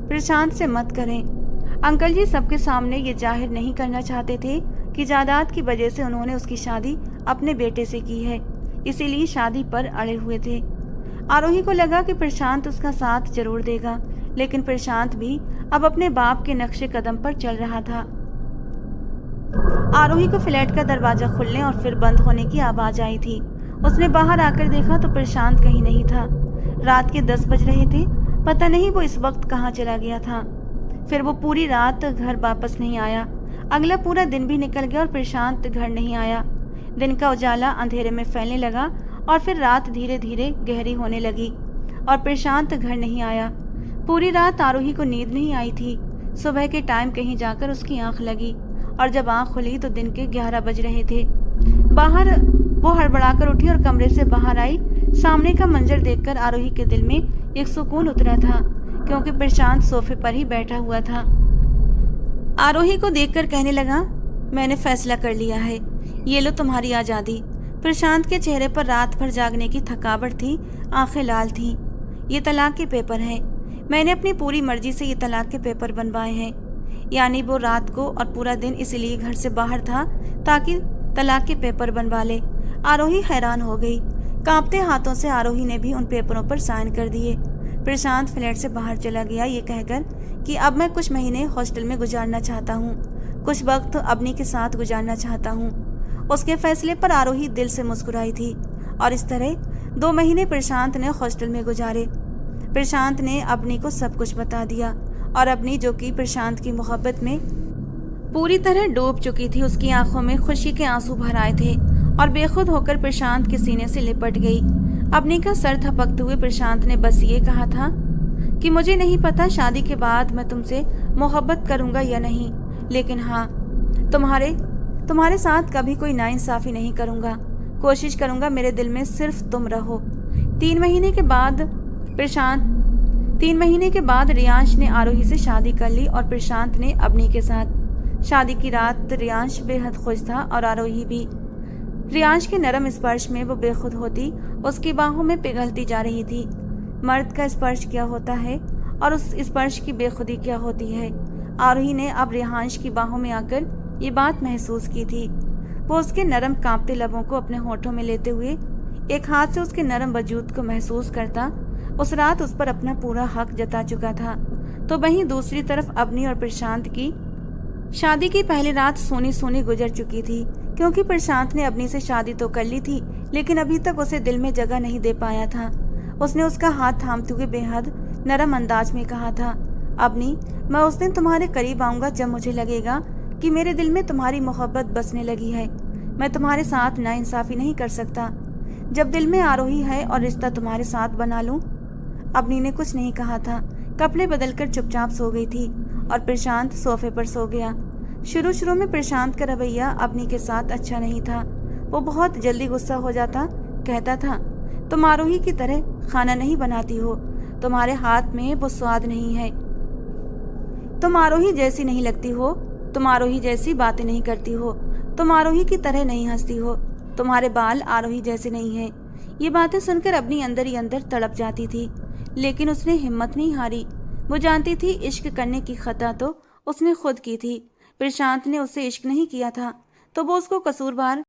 प्रशांत से मत करें। अंकल जी सबके सामने ये जाहिर नहीं करना चाहते थे कि जायदाद की वजह से उन्होंने उसकी शादी अपने बेटे से की है, इसीलिए शादी पर अड़े हुए थे। आरोही को लगा कि प्रशांत उसका साथ जरूर देगा, लेकिन प्रशांत भी अब अपने बाप के नक्शे कदम पर चल रहा था। आरोही को फ्लैट का दरवाजा खुलने और फिर बंद होने की आवाज आई थी। उसने बाहर आकर देखा तो प्रशांत कहीं नहीं था। रात के 10 बज रहे थे। पता नहीं वो इस वक्त कहाँ चला गया था। फिर वो पूरी रात घर वापस नहीं आया। अगला पूरा दिन भी निकल गया और प्रशांत घर नहीं आया। दिन का उजाला अंधेरे में फैलने लगा और फिर रात धीरे धीरे गहरी होने लगी और प्रशांत घर नहीं आया। पूरी रात आरोही को नींद नहीं आई थी। सुबह के टाइम कहीं जाकर उसकी आंख लगी और जब आंख खुली तो दिन के 11 बज रहे थे। बाहर वो हड़बड़ाकर उठी और कमरे से बाहर आई। सामने का मंजर देखकर आरोही के दिल में एक सुकून उतरा था, क्योंकि प्रशांत सोफे पर ही बैठा हुआ था। आरोही को देखकर कहने लगा, मैंने फैसला कर लिया है, ये लो तुम्हारी आज़ादी। प्रशांत के चेहरे पर रात भर जागने की थकावट थी, आंखें लाल थीं। ये तलाक के पेपर हैं। मैंने अपनी पूरी मर्जी से ये तलाक के पेपर बनवाए हैं। यानी वो रात को और पूरा दिन इसलिए घर से बाहर था ताकि तलाक के पेपर बनवा ले। आरोही हैरान हो गई। कांपते हाथों से आरोही ने भी उन पेपरों पर साइन कर दिए। प्रशांत फ्लैट से बाहर चला गया ये कहकर कि अब मैं कुछ महीने हॉस्टल में गुजारना चाहता हूँ, कुछ वक्त अबनी के साथ गुजारना चाहता हूँ। उसके फैसले पर आरोही दिल से मुस्कुराई थी और इस तरह 2 महीने प्रशांत ने हॉस्टल में गुजारे। प्रशांत ने अबनी को सब कुछ बता दिया और अबनी, जो कि प्रशांत की मोहब्बत में पूरी तरह डूब चुकी थी, उसकी आंखों में खुशी के आंसू भर आए थे और बेखुद होकर प्रशांत के सीने से लिपट गई। अबनी का सर थपकते हुए प्रशांत ने बस ये कहा था कि मुझे नहीं पता शादी के बाद मैं तुमसे मोहब्बत करूंगा या नहीं, लेकिन हाँ, तुम्हारे साथ कभी कोई नाइंसाफी नहीं करूंगा। कोशिश करूंगा मेरे दिल में सिर्फ तुम रहो। 3 महीने के बाद रियांश ने आरोही से शादी कर ली और प्रशांत ने अबनी के साथ। शादी की रात रियांश बेहद खुश था और आरोही भी। रियांश के नरम स्पर्श में वो बेखुद होती, उसकी बाहों में पिघलती जा रही थी। मर्द का स्पर्श क्या होता है और उस स्पर्श की बेखुदी क्या होती है, आरोही ने अब रियांश की बाहों में आकर ये बात महसूस की थी। वो उसके नरम कांपते लबों को अपने होठों में लेते हुए एक हाथ से उसके नरम वजूद को महसूस करता उस रात उस पर अपना पूरा हक जता चुका था। तो वहीं दूसरी तरफ अबनी और प्रशांत की शादी की पहली रात सोनी सोनी गुजर चुकी थी, क्योंकि प्रशांत ने अबनी से शादी तो कर ली थी, लेकिन अभी तक उसे दिल में जगह नहीं दे पाया था। उसने उसका हाथ थामते हुए बेहद नरम अंदाज में कहा था, अबनी, मैं उस दिन तुम्हारे करीब आऊंगा जब मुझे लगेगा कि मेरे दिल में तुम्हारी मोहब्बत बसने लगी है। मैं तुम्हारे साथ नाइंसाफी नहीं कर सकता। जब दिल में आरोही है और रिश्ता तुम्हारे साथ बना लूं। अबनी ने कुछ नहीं कहा था। कपड़े बदलकर चुपचाप सो गई थी और प्रशांत सोफे पर सो गया। शुरू शुरू में प्रशांत का रवैया अवनी के साथ अच्छा नहीं था। वो बहुत जल्दी गुस्सा हो जाता, कहता था, तुम आरोही की तरह खाना नहीं बनाती हो, तुम्हारे हाथ में वो स्वाद नहीं है, तुम आरोही जैसी नहीं लगती हो, तुम आरोही जैसी बातें नहीं करती हो, तुम आरोही की तरह नहीं हंसती हो, तुम्हारे बाल आरोही जैसे नहीं हैं। ये बातें सुनकर अपनी अंदर ही अंदर तड़प जाती थी, लेकिन उसने हिम्मत नहीं हारी। वो जानती थी इश्क करने की खता तो उसने खुद की थी। प्रशांत ने उससे इश्क नहीं किया था, तो वो उसको कसूरवार